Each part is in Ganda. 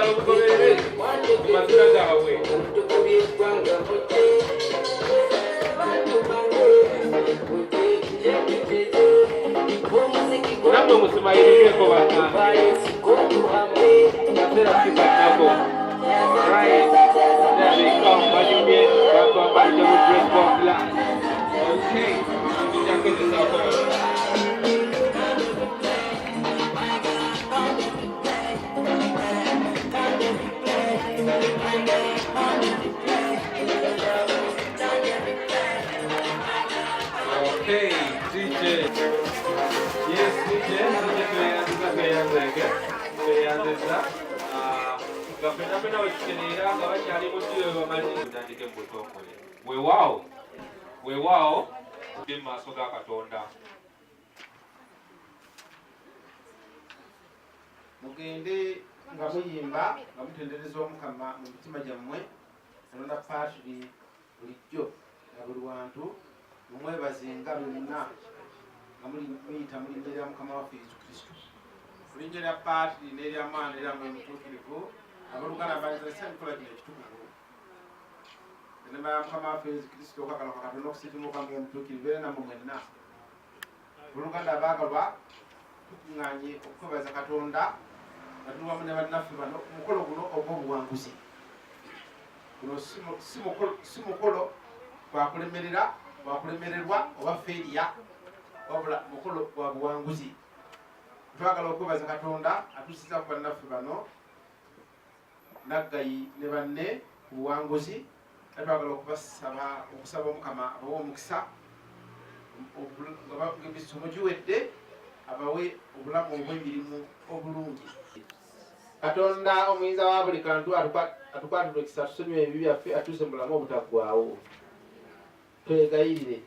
Kwambala obugoberere mu mazina gaabwe. Namwe musimayirireeko bannange. Kaseera sikannako. Right. There they come. Banyumye bakwambalidde mu dress bomula. Okay. Njagezesaako. Okay, DJ. Yes, DJ. Tuyanzeza. Gapena wekikenera nga bakyali mu ddiiro bamaze kutandika embutongole. Weewaawo tuli mu maaso ga Katonda. Mugende nga muyimba nga mutendereza Omukama mu mitima gyammwe olona paatiri bulijjo na buli wantu mumwebazenga byonna nga muyita mu linnya lya Mukama waffe Yesu Kristo. Mu linnya lya paatiri n'erya Mwana era mwe mutuukirivu abaluganda banzesa emikola gino ekitukuvu. Enema ya Mukama waffe Yesu Kristo okakala kwa Katonda okusitumuka ng'emutuukirivu era nammwe mwenna. Buluganda abaagalwa tukuŋŋaanye okwebaza Katonda nga tuli wamu ne bannaffe bano omukolo guno ogw'obuwanguzi. Guno si mukolo gwakulemererwa oba feeriya wabula mukolo gwa buwanguzi. Twagala okwebaza Katonda atuusiza ku bannaffe bano Naggayi ne banne ku buwanguzi. Twagala okusaba Omukama abawe omukisa ng'emisomo giwedde abawe obulamu obw'emirimu obulungi. Katonda omuyinza wa buli kantu atukwatira ekisa tusonyiwe ebibi byaffe atuuse mu bulamu obutaggwaawo. Twegayirire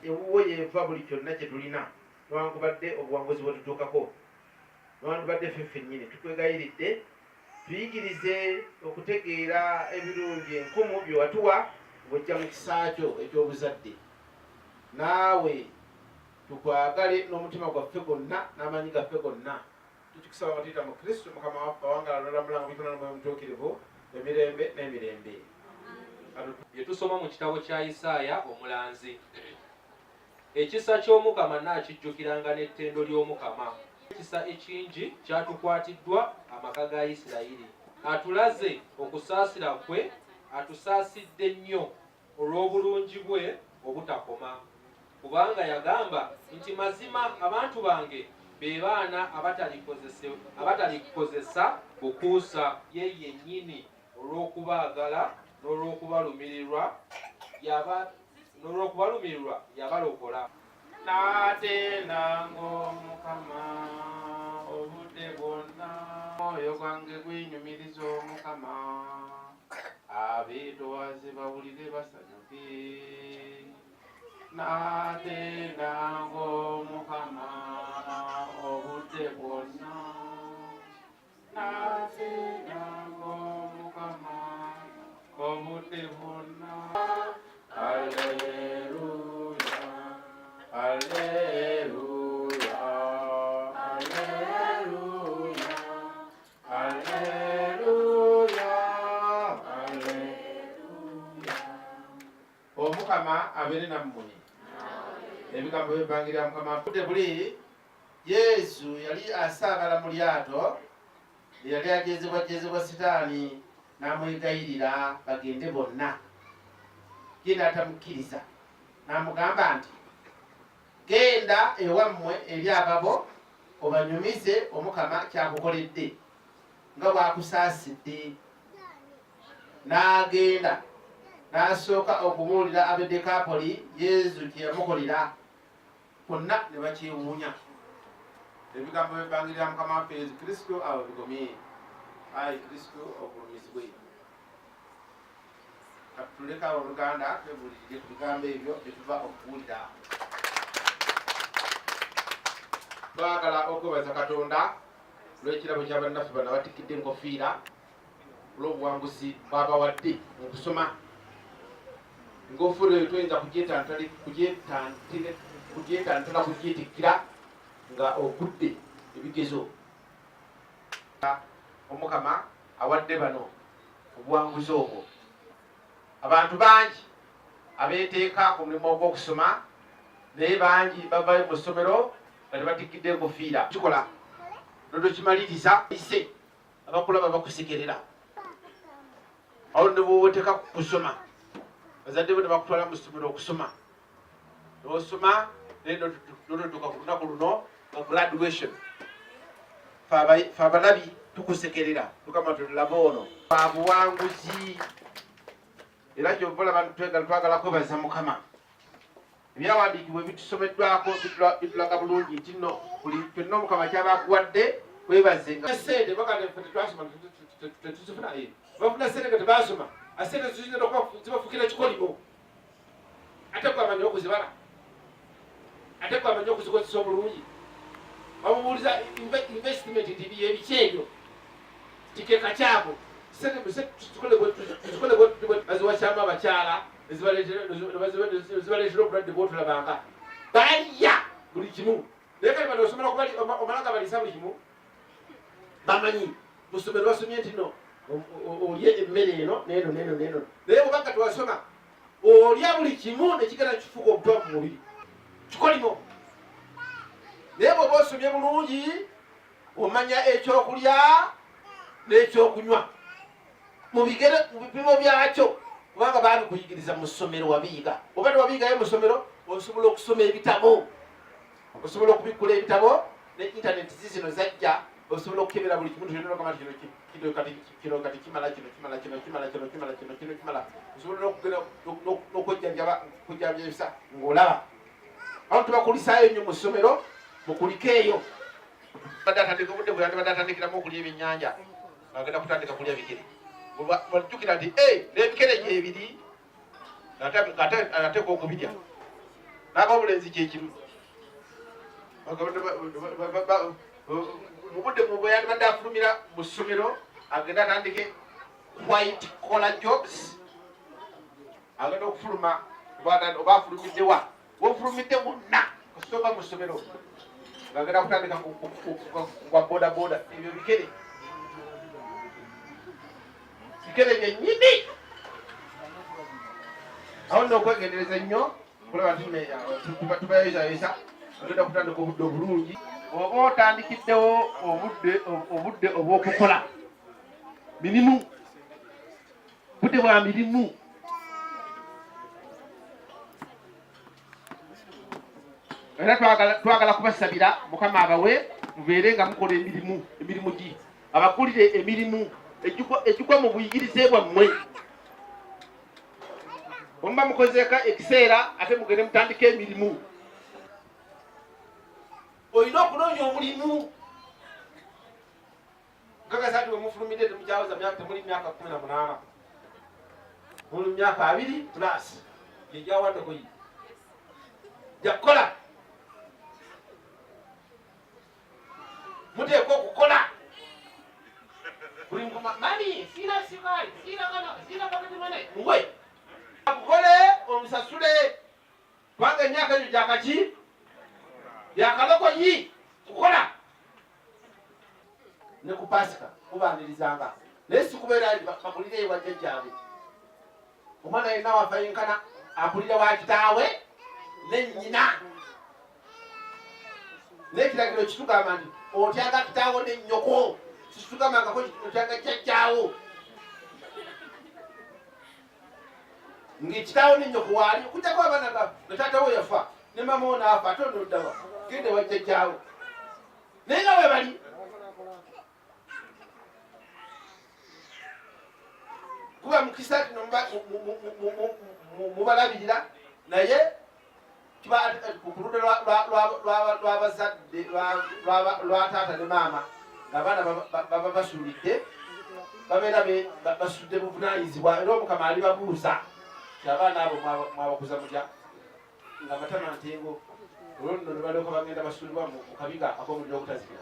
ewuwo yeva buli kyonna kye tulina newankubadde obuwanguzi bwe tutuukako newankubadde ffe ffennyini tukwegayiridde tuyigirize okutegeera ebirungi enkumu bye watuwa ng'ojja mu kisa kyo eky'obuzadde. Naawe tukwagale n'omutima gwaffe gwonna n'amaanyi gaffe gonna. Tukikusaba nga tuyita mu Kristo Mukama waffe awangala n'olamulanga bitona n'omwoyo omutuukirivu emirembe n'emirembe. Bye tusoma mu kitabo kya Isaaya omulanzi. Ekisa ky'Omukama naakijjukiranga n'ettendo ly'Omukama. Ekisa ekingi kyatukwatiddwa amaka ga Isirayiri. Atulaze okusaasira kwe, atusaasidde nnyo olw'obulungi bwe obutakoma. Kubanga yagamba nti mazima abantu bange be baana abatalikozesa bukuusa ye yennyini olw'okubaagala n'olw'okubalumirirwa yabalokola. Natenanga Omukama obudde bwonna, omwoyo gwange gwenyumiriza Omukama, abeetoowaze bawulire basanyuke. Natenanga Omukama obudde bwonna, natenanga Omukama obudde bwonna. Alleluya, alleluya, alleluya, alleluya, alleluya. Omukama abeere nammwe. Ebigambo by'ebbangira Mukama budde buli. Yesu yali asaabala mu lyato eyali ajezebwajezebwa Sitaani n'amwegayirira bagende bonna. Ye n'atamukkiriza n'amugamba nti genda ewammwe eri ababo obanyumize Omukama kyakukoledde nga bw'akusaasidde. N'agenda n'asooka okubuulira ab'e Dekapoli Yesu kye yamukolera. Bonna ne bakyewuunya. Ebigambo by'ebbangira Mukama waffe Yesu Kristo abo bigomye. Ayi Kristo ogulumizibwe. Katuleka Oluganda twebulirire ku bigambo ebyo bye tuva okuwulira. Twagala okwebaza Katonda olw'ekirabo kya bannaffe bano abatikidde enkofiira olw'obuwanguzi bw'abawadde mu kusoma. Enkofiira eyo toyinza kugyetantala kugyetikkira nga okudde ebigezo. omukama awadde bano obuwanguzi obwo. Abantu bangi abeeteeka ku mulimu ogw'okusoma naye bangi bavayo mu ssomero nga tebatikidde enkofiira. Kikola notokimaliriza ise abakulaba bakusekerera awo ne bwoteeka kusoma bazadde bo ne bakutwala mu ssomero okusoma n'osoma naye nototuuka ku lunaku luno nga graduation. Fe abalabi tukusekerera tukama tulaba ono abuwanguzi era kyova olaba twagala kwebaza Mukama. Ebyawandiikibwa ebitusomeddwako bitulaga bulungi nti nno buli kyonna Omukama kyaba akuwadde webaze. Sente bakateffe tetwasoma tetuzifuna bafuna sente nga tebasoma asente ziyinza okuba zibafukira kikolimo ate kwamanya okuzibala ate kwamanya okuzikozesa obulungi. Bamubuuliza investment nti ebiki ebyo kikeeka kyabo baziwakyamu abakyala ezibaleetera obulwadde bwotulabanga balya buli kimu naye kati bano osobola omalanga balisa buli kimu bamanyi musomero basomye nti no olye emmere eno neno naye bwebanga tewasoma olya buli kimu nekigenda kifuuka obutwa mu mubiri kikolimo. Naye bw'oba osomye bulungi omanya ekyokulya n'ekyokunywa mu bipimo byakyo kubanga babikuyigiriza mu ssomero wabiyiga. Oba tewabiyigayo mu ssomero osobola okusoma ebitabo, osobola okubikula ebitabo ne intaneti zizino zajja osobola okukebera buli kimu kyonakama kino kati kimala osobola n'okujjanjabisa ng'olaba. Abantu tubakulisaayo nnyo mu ssomero mukulikeeyo. Badde atandika obudde bwe badde atandikiramu okulya ebyennyanja agenda kutandika kulya bikere bajjukira nti n'ebikere gyebiri ateeka okubirya n'abaobulenzi kyekimu. Mubudde bwe yandibadde afulumira mu ssomero agenda atandike white collar jobs agenda okufuluma oba afulumidde wa wofulumidde wonna kasooka mu ssomero ngagenda kutandika kwa bodaboda. Ebyo bikere byennyini awo nno okwegendereza nnyo kulaba tubayozayoza ogenda kutandika obudde obulungi. Oba otandikiddewo obudde obw'okukola mirimu budde bwa mirimu era twagala kubasabira Mukama abawe mubeere nga mukola emirimu gi abakulire emirimu egigwa mu buyigirize bwammwe. Omuba mukozeeka ekiseera ate mugende mutandika emirimu. Olina okunoonya omulimu. Nkakasa nti wemufulumidde temukyawoza temuli myaka 18 muli myaka 2 plus yegyawaddeko yi jakukola muteekwa okukola buli mani sina sikaali sina pakati mane ngwe akukole omusasule kubanga emyaka egyo gyakaki yakaloko yi kukola ne ku Pasika kubandirizanga naye sikubeera bakulire ewa jjajjaabe. Omwana yenna wafayinkana akulira wa kitaawe ne nnyina n'ekiragiro kitugamba nti otyanga kitaawo ne nnyoko kitugambangako otyanga jjajjaawo ng'ekitaawo ne nnyoko waali okujjako abaana nga taatawo yafa ne mama wo naafa ate onoddawa gende wa jjajjaawo naye nga we bali. Kuba mukisa kino mubalabirira naye ku ludda lw'abazadde lwa taata ne maama ng'abaana baba basuulidde babeera basudde buvunaanyizibwa era Omukama alibabuuza ti abaana abo mwabakuza mutya nga matama ntengo olwo nno ne balyoka bagenda basuulibwa mu kabiga ak'omuliro ogutazikira.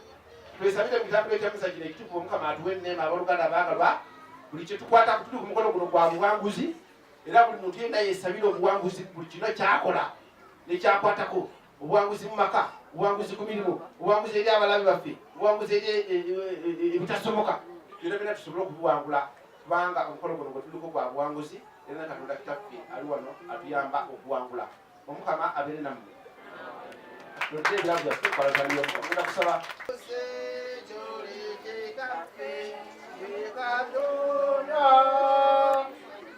Twesabire mu kitambiro ekyamusa kino ekituufu Omukama atuwe enneema abooluganda abaagalwa buli kye tukwata tuli ku mukono guno gwa buwanguzi era buli muntu yenna yeesabira obuwanguzi buli kino kyakola nekyakwatako obuwanguzi mu maka obuwanguzi ku mirimu obuwanguzi eri abalabi baffe obuwanguzi eri ebitasoboka byonna tusobole okubiwangula kubanga omukolo guno gwe tuliko gwa buwanguzi era Katonda kitaffe ali wano atuyamba okuwangula. Omukama abeere nammwe. Tulete ebiravu byaffe kwalataliyomba ogenda kusaba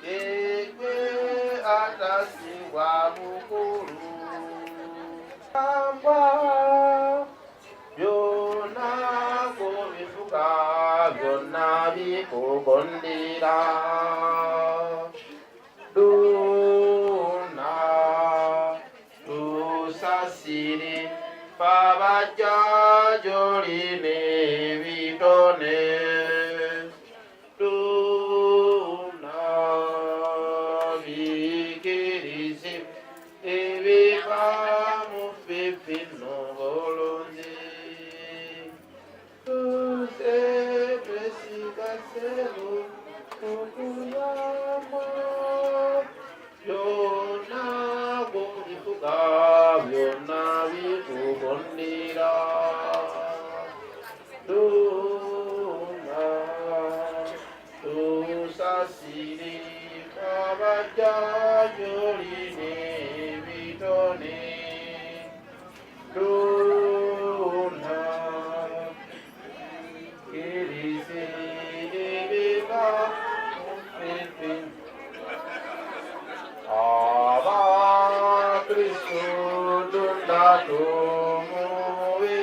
Yegwe atasibwa bukulu byonna kubifuka byonna bikugondera duna tusasire fabajja gy'olina ebitone duna bikirize ebiva mu ffe n'obulungi tuze twesigasewo okuyamba byonna bw'obifuga byonna bikugondera duna tusasire abajja gy'olina ebitone duna kirize ebiva mu ffe Kristo dunda tumuwe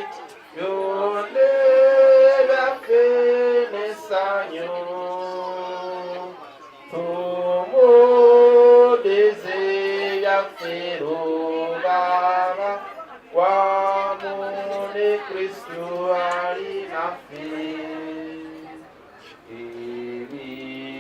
byonde byaffe n'essanyu tumuddize byaffe lubaba wamu ne Kristo ali naffe ebirabo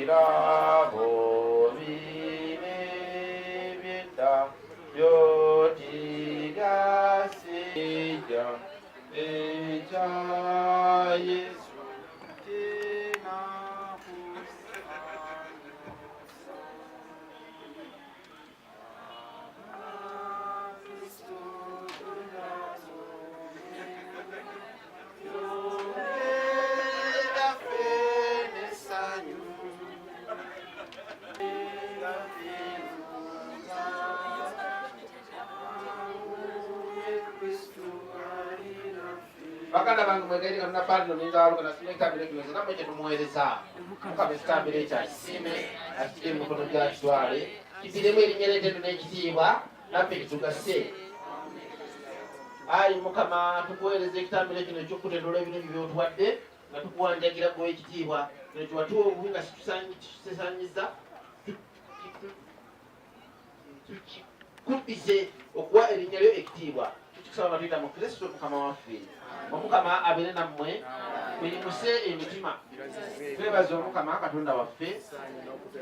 Bakanda bange mwegeri kana pano ninza kana sinekitambire kiweze namwe kye tumuweereza mukaba ekitambire ekya kisime akiri mu mukono gya kitwale kitiremu erinnyerete n'ekitiibwa naffe kitugase. Ayi Mukama tukuweereza ekitambire kino eky'okutendula ebintu by'otuwadde nga tukuwanjagira gwe ekitiibwa kino kiwatuwa obubi nga kitusasanyiza tukikuddize okuwa erinnya lyo ekitiibwa tukikusaba batuyita mu Kristo Mukama waffe. Omukama abeere nammwe muyimuse emitima twebaze Omukama Katonda waffe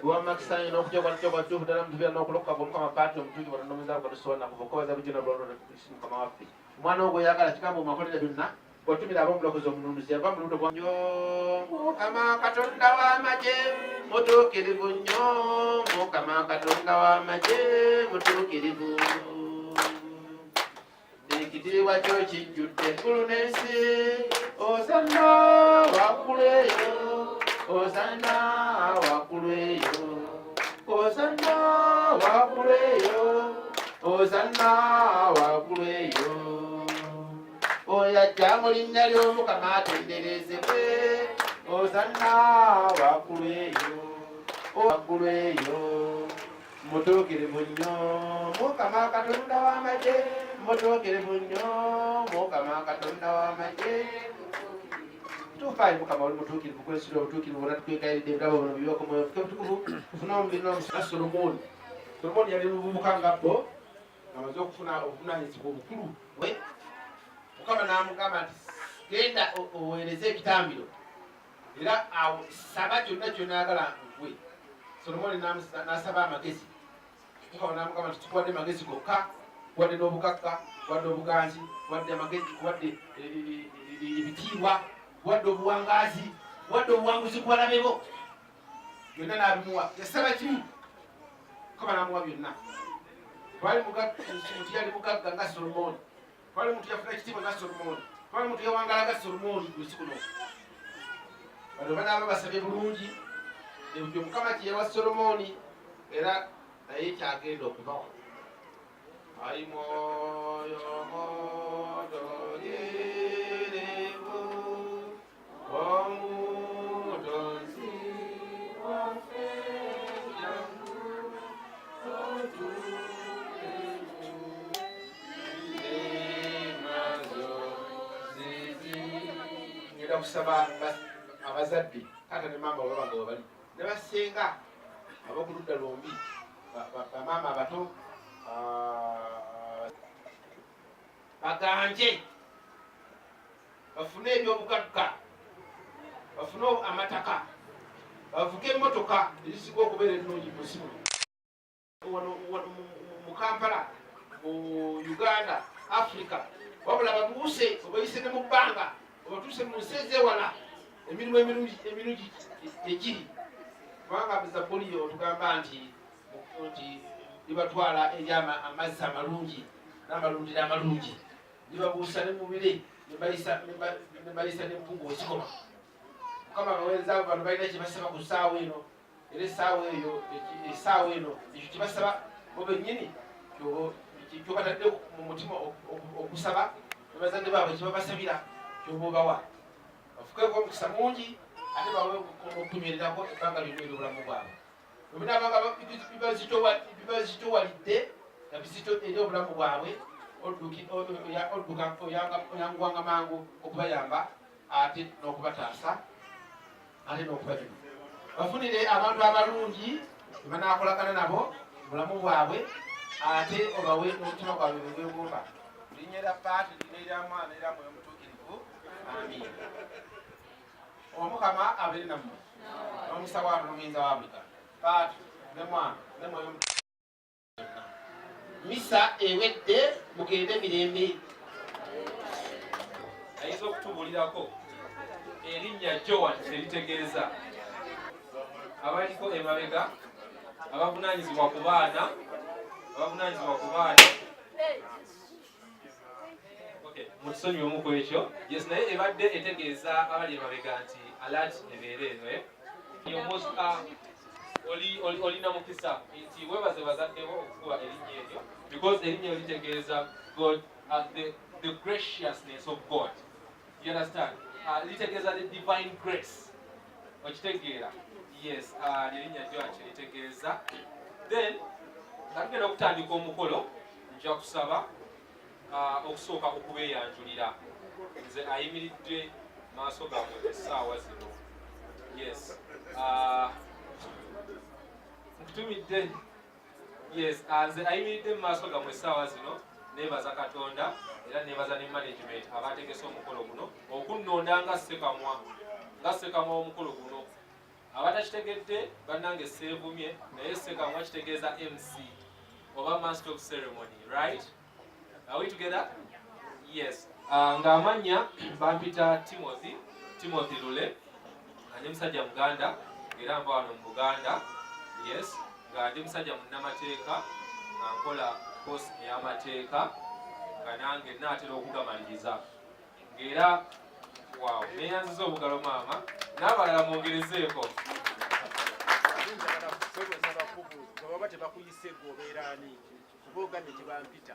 gwewamakisanye n'okutyokwatyokwatyo ddala mutubeera n'okulokoka Omukama paati omutuuki Katonda omuzaabu katusonnaku okobaza bujina bulonda Mukama waffe omwana ogwo oyagala kigambo mumakolere byonna watumira ab'omulokozi omununuzi yava mu lubuto nnyo Mukama Katonda w'amagye mutuukirivu nnyo Mukama Katonda w'amagye mutuukirivu ekitiibwa kyo kijjudde eggulu n'ensi Hosanna waggulu eyo Hosanna waggulu eyo Hosanna waggulu eyo Hosanna waggulu eyo oyo ajja mu linnya ly'Omukama atenderezebwe Hosanna waggulu eyo waggulu eyo mutuukirivu nnyo Mukama Katonda w'amagye mutuukirivu nnyo Mukama Katonda w'amagye tufaayo Mukama oli mutuukirivu kwesira obutuukirivu bona tukwekayiridde ebirabo bino bibyoko mwoyo fuke butukuvu tufune omubiri n'omusika Solomooni yali muvubuka nga bbo amaze okufuna obuvunaanyizibwa obukulu Mukama n'amugamba nti genda oweereze ekitambiro era awo saba kyonna ky'onaagala nkwe Solomooni n'asaba amagezi Mukama n'amugamba nti tukuwadde magezi gokka kuwadde n'obukakka kuwadde obuganzi kuwadde amagezi kuwadde ebitiibwa kuwadde obuwangaazi kuwadde obuwanguzi ku balabe bo byonna n'abimuwa yasaba kimu Mukama n'amuwa byonna twali muntu yali mugagga nga Solomooni twali muntu yafuna ekitiibwa nga Solomooni twali muntu yawangala nga Solomooni ku nsi kuno bano banaaba basabye bulungi ebyo Mukama kye yawa Solomoni era naye kyagenda okubawa. Ai moyo motogerevu omutonzi waffe ngenda kusaba abazadde taata ne maama baba nga webali ne basenga ab'okuludda lwombi bamaama abato baganje bafune ebyobugagga bafune amataka bavuge emmotoka ezisinga okubeera ennungi mu nsi mu Kampala mu Uganda Africa wabula babuuse obayise ne mu bbanga obatuuse mu nsi ezewala emirimu emirungi egiri kubanga bizabuliyo otugamba nti libatwala eri amazzi amalungi n'amalundiro amalungi libabuusa ne mubire ne bayisa n'empungu wekikoma. Mukama abaweereza abo bano balina kyebasaba ku ssaawa eno era essaawa eno ekyo kyebasaba bo bennyini kyobatadde mu mutima okusaba ne bazadde baabwe kyebabasabira kyoba obawa bafukeko omukisa mungi ate bawe okunywererako ebbanga lyonna eryobulamu bwabwe bwenaabanga bibazitowalidde nga bizito eri obulamu bwabwe oyanguwanga mangu okubayamba ate n'okubataasa ate n'okubajuna bafunire abantu abalungi bebanakolagana nabo mulamu bwabwe ate obawe n'omutima gwabwe bwegwegomba linyera paati linaeryamwana era mwoyo mutuukirivu amin. Omukama abeere nammwe n'omukisa waabwe n'omuyinza wa Afrika paati ne mwana ne mwoyo misa ewedde mugende mirembe. Ayinza okutubuulirako erinnya Joan eritegeeza abaliko emabega abavunaanyizibwa ku baana mutusonyiwemu ku ekyo yes naye ebadde etegeeza abali emabega nti alat ebeera eno olina mukisa nti webaze bazaddewo okukuba erinnya eryo because erinnya eryo litegeeza God, the graciousness of God. You understand? Litegeeza the divine grace. Okitegeera? Yes, erinnya Joan litegeeza. Then ngagenda okutandika omukolo nja kusaba okusooka okubeeyanjulira nze ayimiridde maaso gammwe essaawa zino. Yes, nkutumidde. Yes, nze ayimiridde mu maaso gammwe essaawa zino neebaza Katonda era neebaza ne management abategese omukolo guno okunnonda nga ssekamwa w'omukolo guno. Abatakitegedde bannange seevumye naye ssekamwa kitegeeza MC oba Master of Ceremony, right? Are we together? Yes. Ng'amannya bampita Timothy Lule ndi musajja Muganda era nva wano mu Buganda. Yes, nga ndi musajja munnamateeka nga nkola kosi ey'amateeka nga nange naatera okugamaliriza ng'era waaw neeyanziza obugalo maama n'abalala mwongerezeeko. baba tebakuyise gobeerani kuboga ne tebampita.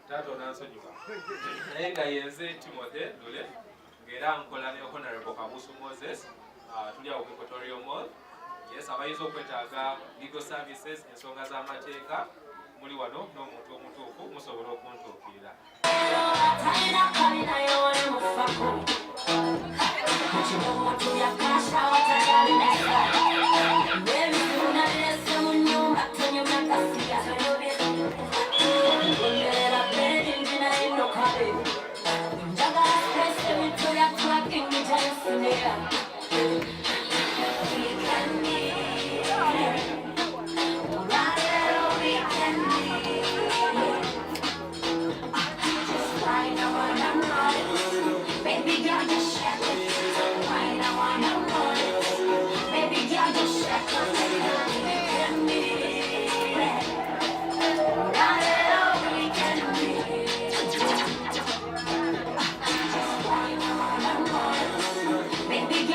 Taata onansonyiwa naye nga yenze Timothy Lule ng'era nkola ne Honorable Kabusu Moses tuli awo ku Equatorial Mall. Yes, abayinza okwetaaga legal services ensonga z'amateeka muli wano n'omuntu omutuufu musobola okuntuukirira. Baby,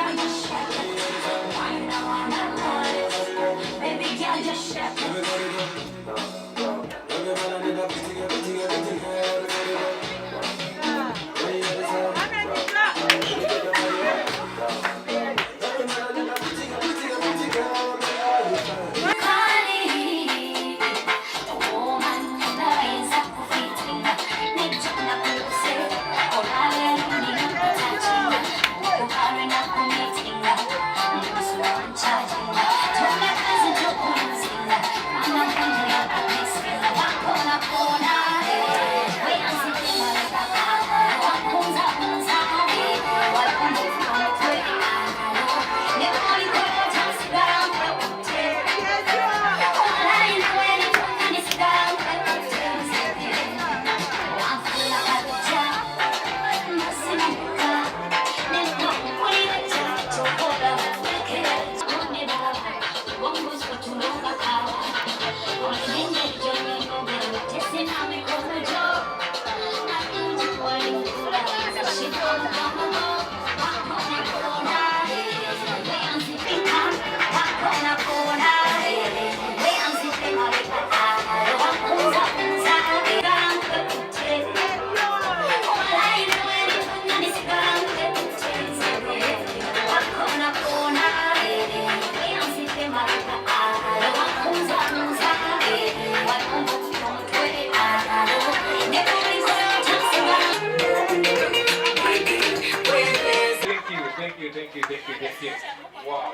Wow.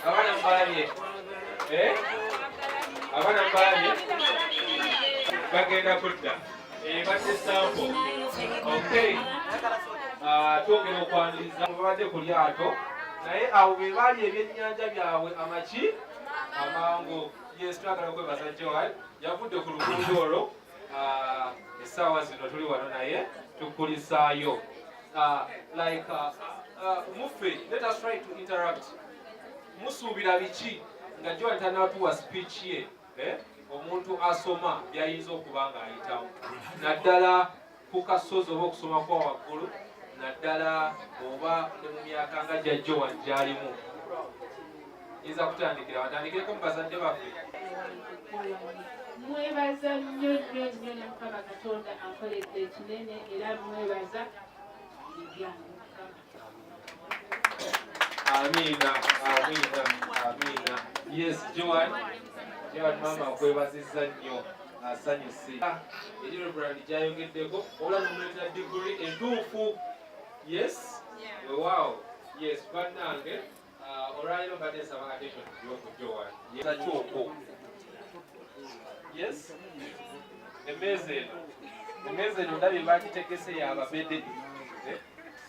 Abana mbalabye. Abana mbalabye. Bagenda kudda. Badde sample. Okay. Twongera okwaniriza babadde ku lyato naye awo be baali ebyennyanja byabwe amaki amangu. Yes, twagala okwebaza Joel yavudde ku luguudo olwo essaawa zino tuli wano naye tukulisaayo muffe. Let us try to interact. Musuubira biki nga Joel tanatuwa speech ye omuntu asoma byayinza okuba ng'ayitamu naddala ku kasozi oba okusoma kwa waggulu naddala oba ne mu myaka nga jjajjo wanjalimu. Yinza kutandikira watandikireko mu bazadde baffe. Mwebaza nnyo nnyo nnyo ne Mukama Katonda akoledde ekinene era mwebaza ebyange Mukama. Amiina, amiina, amiina. Yes, Joan mama akwebazizza nnyo asanyuse. Eri Reverend gy'ayogeddeko oba n'omuleetera diguli entuufu. Yes? Wow. Yes, bannange olwaliro mbadde nsaba attention ku Joan. Kyoko. Yes? Emmeeza eno ndabye bagitegese y'ababede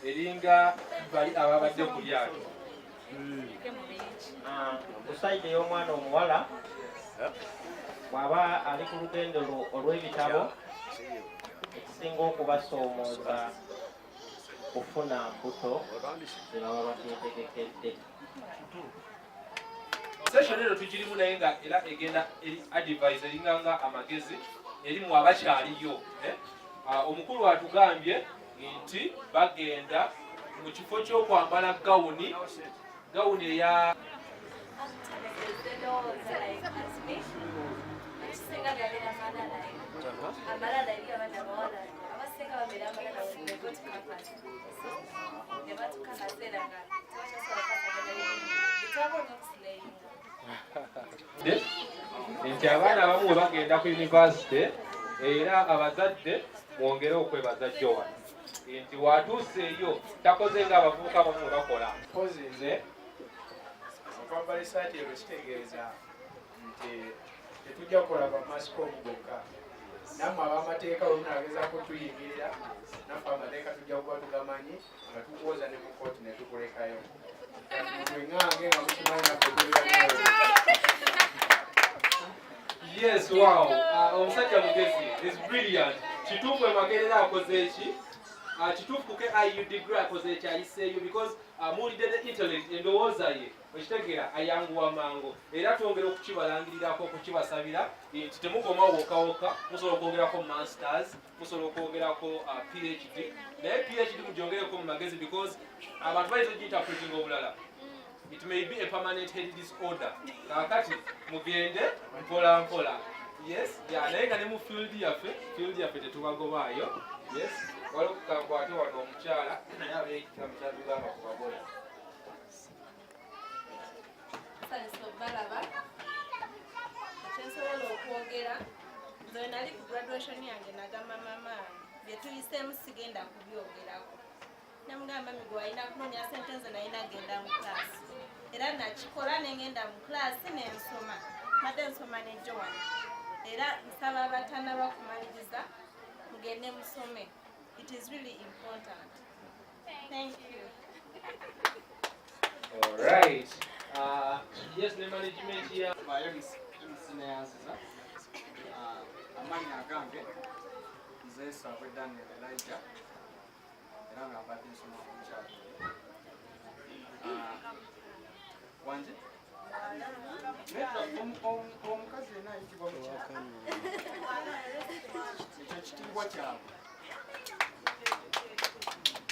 eringa bali ababadde ku lyato. Ku sayidi ey'omwana omuwala bw'aba ali ku lugendo olw'ebitabo ekisinga okubasoomooza kufuna mbuto ze baba bateetegekedde. Session eno tugirimu naye nga era egenda eri advice eringanga amagezi erimu abakyaliyo. Omukulu atugambye nti bagenda mu kifo ky'okwambala gawuni eya nti abaana abamu we bagenda ku yunivasite era abazadde mwongere okwebaza Joan nti watuuseeyo takoze ng'abavubuka abamu bakola. Mpozi nze okwambala essaati ero kitegeeza nti tetujja kukola bamasikomu bokka. Nammwe ab'amateeka bwe munagezaako tuyingirira naffe amateeka tujja kuba tugamanyi nga tukuwoza ne mu kooti ne tukulekayo. Mwengange nga mukimanyi naffe. Yes, wow. Omusajja mugezi is brilliant. Kituufu emagerera akoze eki kituufu ke IU degree akoze eki ayiseeyo because muwulidde the intellect endowooza ye ekitegeera ayanguwa mangu era twongera okukibalangirirako okukibasabira nti temukomawo wokawoka musobola okwongerako masters musobola okwongerako PhD naye PhD mugyongereko mu magezi because abantu bayinza oginterpreting obulala. It may be a permanent head disorder. Kakati mugende mpola mpola. Yes, naye nga ne mu field yaffe tetubagobaayo. Yes, waliwo kukakwate wano omukyala naye abeeyitira mukyatugamba ku babola. Balaba ekyensobola okwogera nze nali ku graduation yange nagamba mama bye tuyiseemu sigenda kubyogerako. Namugamba migo alina kunoonya sente nze naye nagenda mu class era nakikola nengenda mu class nensoma madde nsoma ne Joan era nsaba abatana bakumaliriza mugende musome. It is really important. Thank you. All right. Yes, the management here. My MC Neyanziza. Amanya agange nze Sabwe Daniel Elijah era nga mbadde nsoma ku mukyalo wanje omukazi yena ayitibwa mukyalo ekyo kitiibwa kyabwe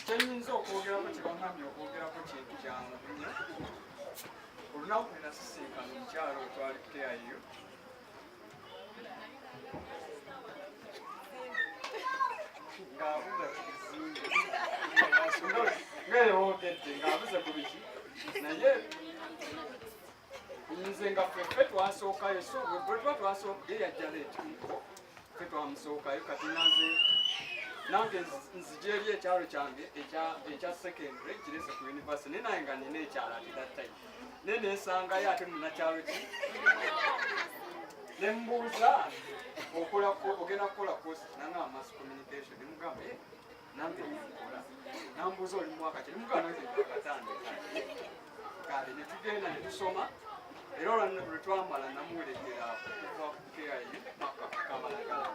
kyenyinza okwogerako kyebangambye okwogerako kintu kyangu nnyo. Olunaku lwe nasisinkana omukyalo twali kuteyayo ng'abuza ku bizimbe ng'eyoogedde ng'abuza ku biki naye nze nga ffe twasookayo so bwe tuba twasooka ye yajjala ekikuko ffe twamusookayo kati naze nange nzija eri ekyalo kyange ekya secondary kirese ku university naye naye nga nina ekyalo ati that time naye nensangayo ate munakyalo ki nembuuza ogenda kukola kosi nanga mass communication nemugamba nange nkola nambuuza oli mwaka ki nemugamba nange akatandika kale netugenda netusoma era olwo lwetwamala namuwerekera okuva ku KIU maka kabalagala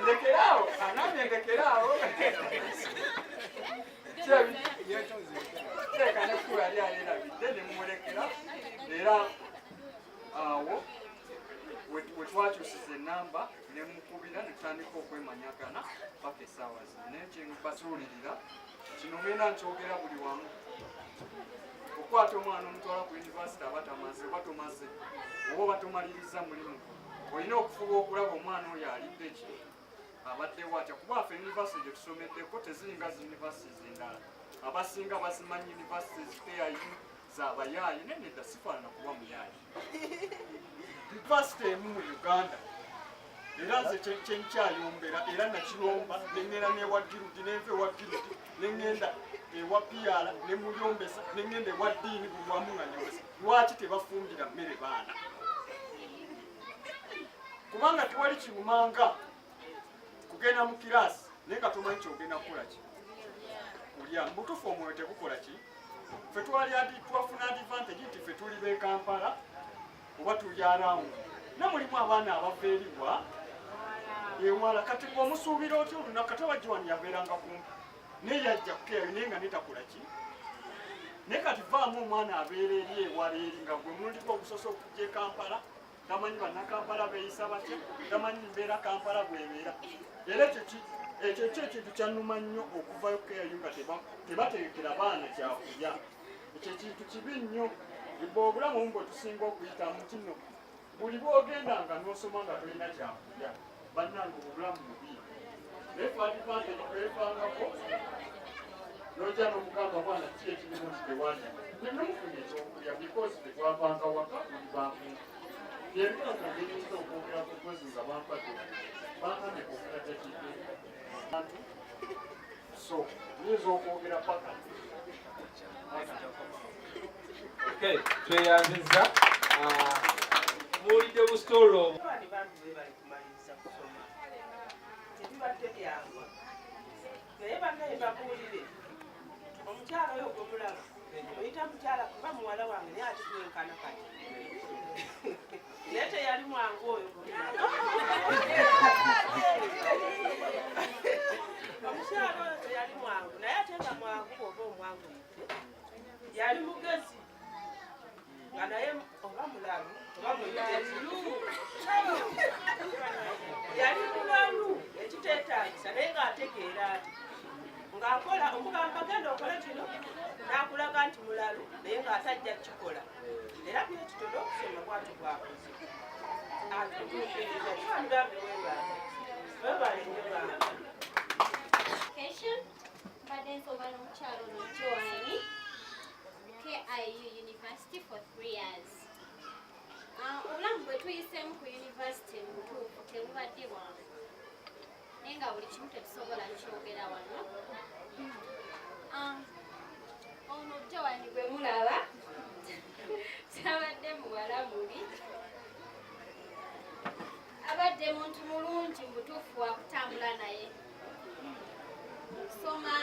ndekerawo anambye ndekerawo teeka nekku yali alerabidde nemumulekera era awo wetwakyusiza enamba nemukubira netutandika okwemanyagana paka essaawa zino naye kyembasuulirira kino ngenda nkyogera buli wamu okukwata omwana omutwala ku yunivasite aba tamaze oba tomaze oba oba tomaliriza mulimu olina okufuba okulaba omwana oyo alidde ki abaddewo atya kuba affe yunivasite gye tusomeddeko teziringa zi yunivasite endala abasinga bazimanyi yunivasite zikeyayi zabayaayi naye nedda sifaanana kuba muyaayi yunivasite emu mu uganda era nze kyenkyayombera era nakiromba neŋŋenda n'ewa girudi nenva ewa girudi neŋŋenda ewa piyala nemuyombesa neŋŋenda ewa ddiini buli wamu nga nyombesa lwaki tebafumbira mmere baana kubanga tewali kiwumanga kugenda mu kiraasi naye nga tomanyi kyogenda kukola ki kulya mubutuufu omwoyo tegukola ki ffe twafuna advantage nti ffe tuli b'e Kampala oba tuli arawundi namulimu abaana abaveeribwa ewala kati ng'omusuubira otyo olunaku kati abajiwani yabeeranga kumpi naye yajja kukeeyo naye nga netakula ki naye kati vaamu omwana abeera eri ewala eri nga gwe mulundiko obusoso okujja e Kampala tamanyi bannakampala beeyisa batya tamanyi mbeera Kampala bwebeera era ekyo ekintu kyannuma nnyo okuvayo kukeeyo nga tebateekera baana kyakulya ekyo kintu kibi nnyo ibwe obulamu omu bwe tusinga okuyitamu kino buli bwogendanga n'osoma nga tolina kyakulya bannange obulamu bubi naye faadivantagi kwefangako nojja n'omugamba mwana ki ekirimu nti tewalya nemufunye ekyokulya because tetwavanga waka buli bantu byebinanga biyinza okwogerako mwezi nga bampadde bangambe kwogera tekidde so nyinza okwogera paka tweyanziza muwulidde busitolo abandi bantu be bali kumaliriza kusoma tebibadde byangwa naye bannaye babuulire omukyala oyo gwemulaba oyita mukyala kuba muwala wange naye ate twenkana kati naye teyali mwangu oyo omukyala oyo teyali mwangu naye ate nga mwangu oba omwangu yali mugezi nga naye oba mulalu oba mulalu yali mulalu ekiteetaagisa naye ng'ategeera ati ng'akola omugamba genda okole kino n'akulaga nti mulalu naye ng'atajja kukikola era byekitono okusoma bwati bwakoze atutuukiriza kibangambe webale nnyo banga mbadde nsoma n'omukyalo n'ojoani KIU University for 3 years. Obulamu bwe tuyiseemu ku yunivasite mu butuufu tebubadde bwangu naye nga buli kimu tetusobola kyogera wano. Ono Joani gwe mulaba tabadde muwala mubi, abadde muntu mulungi mu butuufu wa kutambula naye kusoma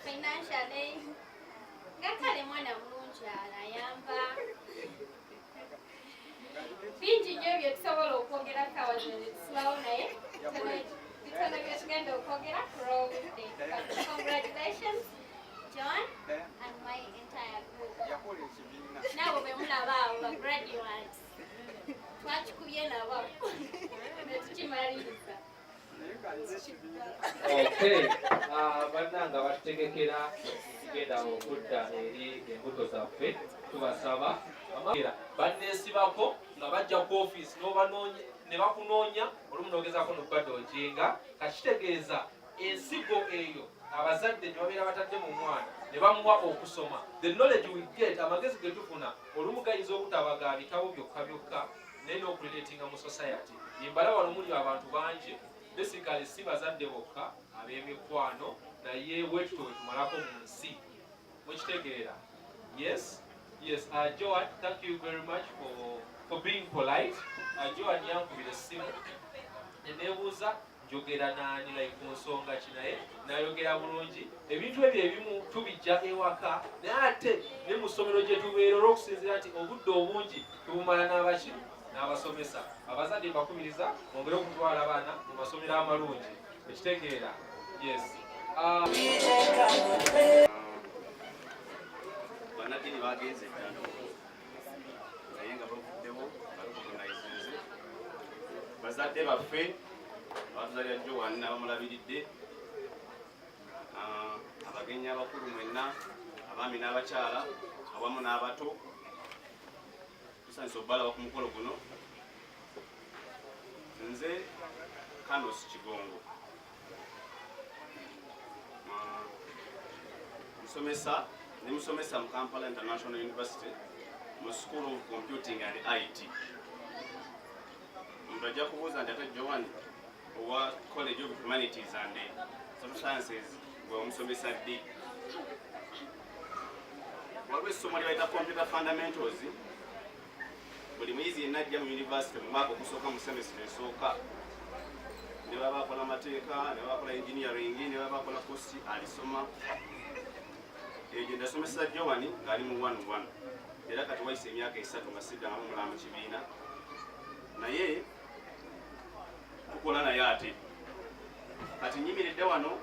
financially nga kale mwana mulungi ayamba bingi nnyo bye tusobola okwogera kawazetusulawo naye bitono bye tugenda okwogera kurobudde. Congratulations John and my entire group. Nabo be mulaba abo ba graduates twakikubye nabo netukimaliriza. bannanga batutegekera tugenda okudda eri embuto zaffe tubasaba banneesibako nga bajja ku ofiisi ne bakunoonya olumu noogezako nobadde ojinga kakitegeeza ensigo eyo abazadde gye babeera batadde mu mwana ne bamuwa okusoma. The knowledge we get, amagezi ge tufuna olumu gayinza obutaba ga bitabo byokka byokka naye n'okurelatinga mu society. Yembala wano muli abantu bangi basically si bazadde bokka ab'emikwano naye bwetutyo bwe tumalako mu nsi mukitegeera. Yes, Joan, thank you very much for being polite. Joan yankubira essimu neneebuuza njogera naani like ku nsonga ki naye nayogera bulungi. Ebintu ebyo ebimu tubijja ewaka naye ate ne mu ssomero gye tubeera olw'okusinziira nti obudde obungi tubumala n'abaki n'abasomesa. Abazadde mbakumiriza mwongere okutwala abaana mu masomero amalungi ekitegeera. Yes. Banadini bagenze ddala naye nga bavuddewo balukogonaizinze bazadde baffe abatuzalira Joan n'abamulabiridde, abagenyi abakulu mwenna, abaami n'abakyala awamu n'abato, tusanise obbalaba ku mukolo guno. Nze Kanos Kigongo, musomesa mu Kampala International University mu School of Computing and IT. Omuntu ajja kubuuza nti ate Joan owa College of Humanities and Social Sciences gwe omusomesa ddi? Waliwo essomo lye bayita Computer Fundamentals. Buli muyizi yenna ajja mu university mu mwaka ogusooka mu semester esooka ne baba bakola amateeka, ne baba bakola engineering, ne baba bakola course alisoma. Egyo ndasomesa Joan ng'ali mu 1-1 era kati wayise emyaka 3 nga siddangamu mulala mu kibiina, naye tukola naye ate kati nyimiridde wano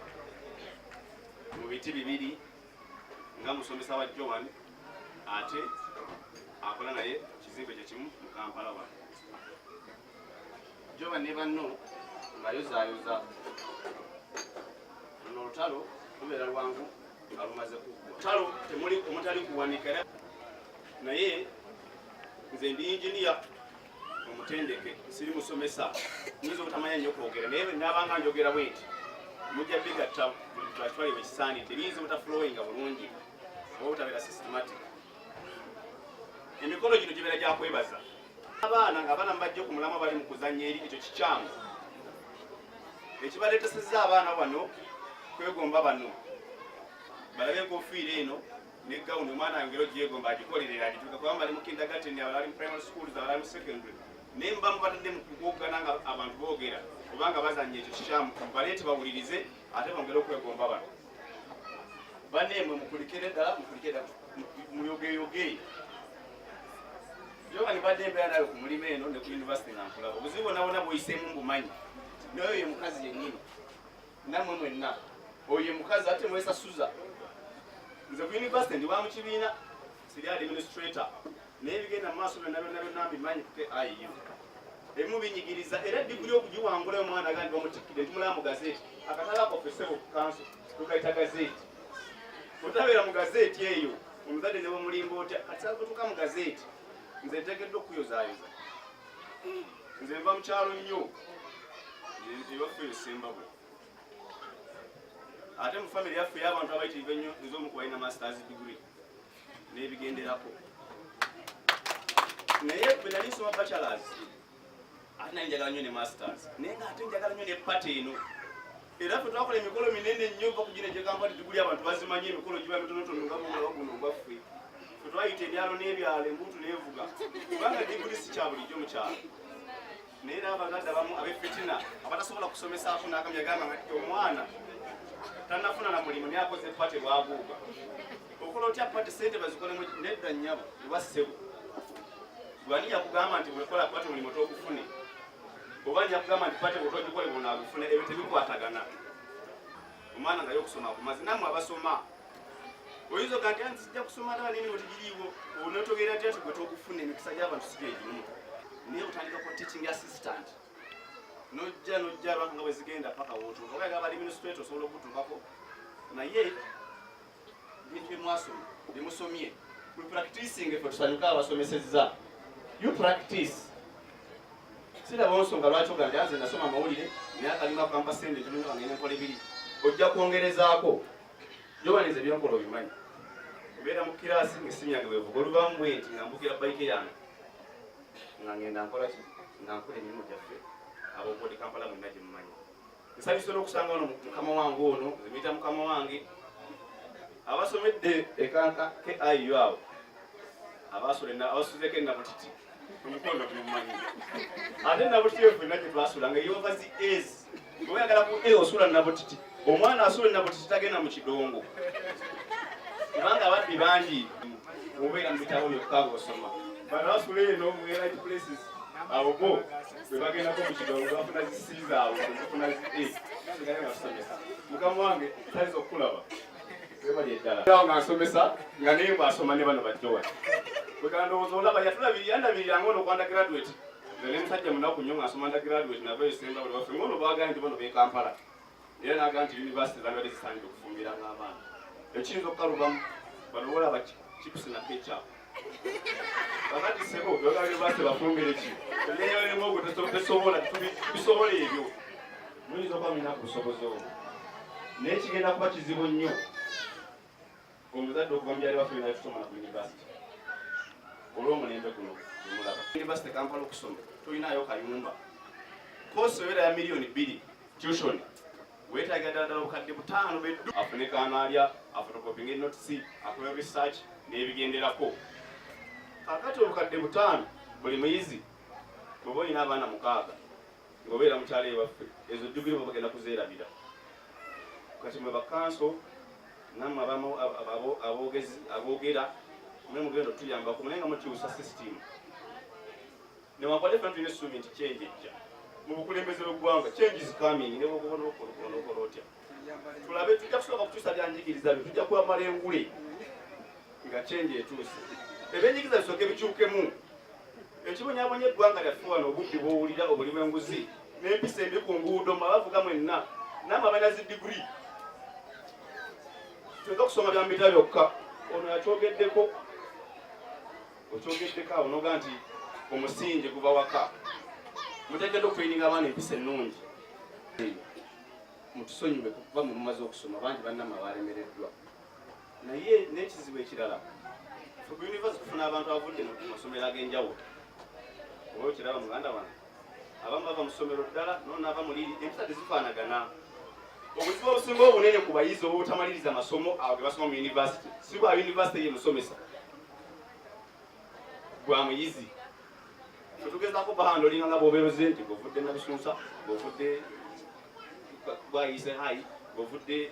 mu biti bibiri nga musomesa wa Joan ate akola naye kizimbe kye kimu mu Kampala wano. Joan ne banno ng'ayozaayoza luno olutalo lubeera lwangu nga lumaze kuggwa. Olutalo temuli omutali kuwanika naye nze ndi engineer omutendeke, siri musomesa, nyinza obutamanya nnyo kwogera naye naabanga njogera bwenti mujja bigatta twatwale bwe kisaanidde, biyinza obutaflowinga bulungi oba obutabeera systematic. Emikolo gino gibeera gya kwebaza abaana ng'abaana mubajja ku mulamu bali mu kuzannya eri, ekyo kikyamu. Ekibaleetesezza abaana bano kwegomba bano balabe enkofiira eno ne gawuni omwana ayongera ogyegomba agikolerera agituuka kubanga bali mu kindergarten, abalala bali mu primary schools, abalala mu secondary, naye muba mubatadde mu kugoggana nga abantu boogera kubanga bazannya ekyo kikyamu. Mubaleete bawulirize ate bongere okwegomba bano. Banneemwe mukulikire ddala, muyogeyoge. Joan badde embeera nawe ku mulimu eno ne ku university nga nkulaba. Obuzibu bwonna bw'oyiseemu mbumanyi. Naye oyo ye mukazi yennyini, nammwe mwenna oyo ye mukazi ate mwesasuza. Nze ku university ndi wa mu kibiina, siri administrator, naye bigenda mu maaso byonna byonna mbimanyi ku KIU. Ebimu binyigiriza era diguli okugiwangulayo omwana agandi bamutikkire ntumulaba mu gazeeti. Akatala kaffe ssebo ku kanso tukayita gazeeti. Otabeera mu gazeeti eyo omuzadde ne bamulimba otya kati sakutuuka mu gazeeti. Nze nteekeddwa okuyozaayoza. Nze nva mu kyalo nnyo ebaffe ebisemba bwe. Ate mu family yaffe y'abantu abayitirivu ennyo ez'omu kubalina masters degree n'ebigenderako. Naye bwe nali nsoma bachelors ate nali njagala nnyo ne masters, naye ng'ate njagala nnyo ne pata eno. Era ffe twakola emikolo minene nnyo va ku gino egyegamba nti diguli abantu bazimanyi emikolo giba mitonotono nga mumulaba guno ogwaffe. Ffe twayita ebyalo n'ebyalo embuutu n'evuga kubanga diguli si kya bulijjo mu kyalo. Naye n'abazadde abamu ab'effitina abatasobola kusomesaako n'akamya gamba nga omwana tannafuna na mulimu naye akoze pate bwaguuga. Okola otya pate ssente bazikolemu nedda nnyabo oba ssebo. Gwani yakugamba nti bwekola pate mulimu toogufune, oba yakugamba nti pate bwetogikole bwonaagufune, ebyo tebikwatagana. Omwana nga y'okusoma kumazi. Nammwe abasoma oyinza ogaa nti sijja kusoma ddala nini wetigiriiwo onotogeera nti ati gwe toogufune, emikisa gy'abantu si gyegimu. Naye otandika ku teaching assistant nojja lwaka nga bwe zigenda paka wootuuka oba yagaba administrator osobola okutuukako, naye bintu byemwasoma byemusomye we practicing. Ffe tusanyuka abasomesezza you practice. Siraba nsonga lwaki oga nti nze nasoma amawulire naye akalima kampa sente ntono nga ngenda enkola ebiri. Ojja kwongerezaako Jobanize byankola obimanyi. Mbeera mu kiraasi ng'essimu yange bwevuga oluvamu bwenti nga mbukira bayike yange. Nga ngenda nkola ki? Nga nkola emirimu gyaffe ab'obukodde Kampala mwenna gye mumanyi. Nsanyuse n'okusanga wano mukama wange ono, nze muyita mukama wange. Abasomedde ekanka KIU abo. Abasuzeko ennabutiti. Omukono gumanyi. Ate nnabutiti eyo ffenna gye twasula nga yova zi A's. Bwe oyagala ku A osula nnabutiti. Omwana asula ennabutiti tagenda mu kidongo. Kubanga ababbi bangi obeera mu bitabo byokka ng'osoma. Bano basula eno mu elite places. Abo bo bwe bagendako mu kidongo bafuna zi C zaabwe, bafuna zi A. Sigaye nga tusomesa. Mukama wange taliza okukulaba. Webali eddala. Awo nga nsomesa nga naye bw'asoma ne bano bajja wano. Bwe kandowooza olaba yandabiriranga ono kwanda graduate. Nze ne musajja munaku nnyo ng'asoma nda graduate nava esemba buli baffe ngono baagala nti bano b'e Kampala. Era n'agamba nti yunivasite zambadde zisaanidde okufumbiranga abaana. Ekiyinza okukalubamu bano olaba kipusi na kecha. Kakati sebo byogala yunivasite bafumbire ki? Ebyeyolemu ogwo tesobola tubisobola ebyo. Muyinza okuba mulina ku busobozi obwo. Naye kigenda kuba kizibu nnyo. Omuzadde okuva mu byali baffe tusoma na ku yunivasite. Olw'omulembe guno gumulaba. Yunivasite Kampala okusoma tulinayo kayumba. Koosi obeera ya miliyoni 2 tuition. Weetaaga ddala obukadde 5 beddu. Afune kanaalya, afotokopinga ennotisi, akola research n'ebigenderako. Kakati obukadde 5 buli muyizi bw'oba olina abaana 6 ng'obeera mukyalo ewaffe ezo jjubiro bagenda kuzeerabira. Kati mwe bakanso nammwe aboogera mwe mugenda otuyambako naye nga mukyusa system. Newankubadde ffenna tulina essuubi nti change ejja mu bukulembeze bw'eggwanga, change is coming ne bw'okuba n'okola otya. Tulabe tujja kusooka kukyusa byanjigiriza byo, tujja kwambala engule nga change etuuse. Ebyenjigiriza bisooke bikyukemu. Ekibonyabonya eggwanga lyaffe wano obubbi bw'owulira obuli bw'enguzi n'empisa embi ku nguudo bavuga mwenna namwe abalina zi degree. Tuyinza okusoma bya mbita byokka. Ono yakyogeddeko okyogeddeko awo noga nti omusingi guva waka. Muteekeddwa okuyininga abaana empisa ennungi. Mutusonyiwe kuva mu mumaze okusoma bangi bannamwe abalemereddwa. Naye n'ekizibu ekirala ku yunivasite tufuna abantu abavudde mu masomero ag'enjawulo. Oba okiraba muganda wange abamu bava mu ssomero ddala nonaava mu liri empisa tezifaanagana. Obuzibu obusinga obunene ku bayizi obutamaliriza amasomo awo ge basoma mu yunivasite si bwa yunivasite ye musomesa gwa muyizi. Tetugezaako bahandolinga nga bw'obeeroze nti ng'ovudde Nabusunsa, ng'ovudde bwayise hayi, ng'ovudde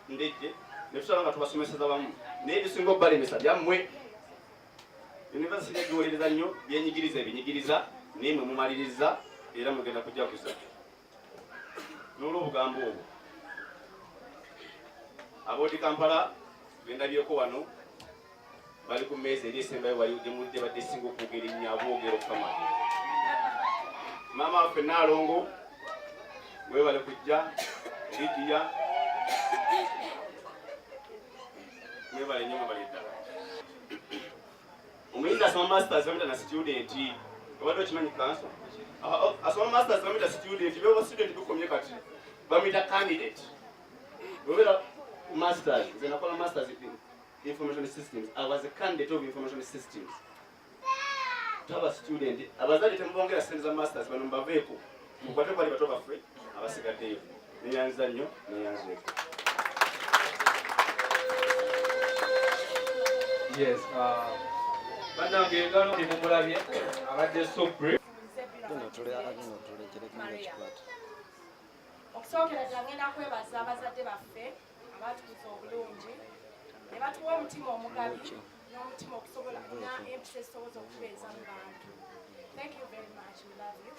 Ndejje ne tusaba nga tubasomeseza bamu. Naye ebisinga okubalemesa byammwe. Yunivasite yegiwolereza nnyo byenyigiriza ebinyigiriza naye mwe mumaliriza era mugenda kujaguza. N'olw'obugambo obwo aboodi Kampala bendabyeko wano bali ku mmeeza eri esembayo wali gyemulidde badde esinga okwogera ennyo aboogera okukama. Maama waffe Naalongo weebale kujja, Lidiya mwebale nnyo mwebale ddala. Omuyizi asoma masters bamita na student obadde okimanyi kanso asoma masters bamita student byoba student gukomye kati bamita candidate. Obeera masters, nze nakola masters in information systems. I was a candidate of information systems. Taba student abazadde temubongera ssente za masters bano mbaveeko mukwate bali bato baffe abasigaddeyo. Neyanziza nnyo neyanzireeko. Yes, bannange engalo ndimumulabye abadde so brave. Okusookera ddala ngenda kwebaza abazadde baffe abatukuza obulungi ne batuwa omutima omugabi n'omutima okusobola na empisa ezisoboza okubeeza mu bantu. Thank you very much. We love you.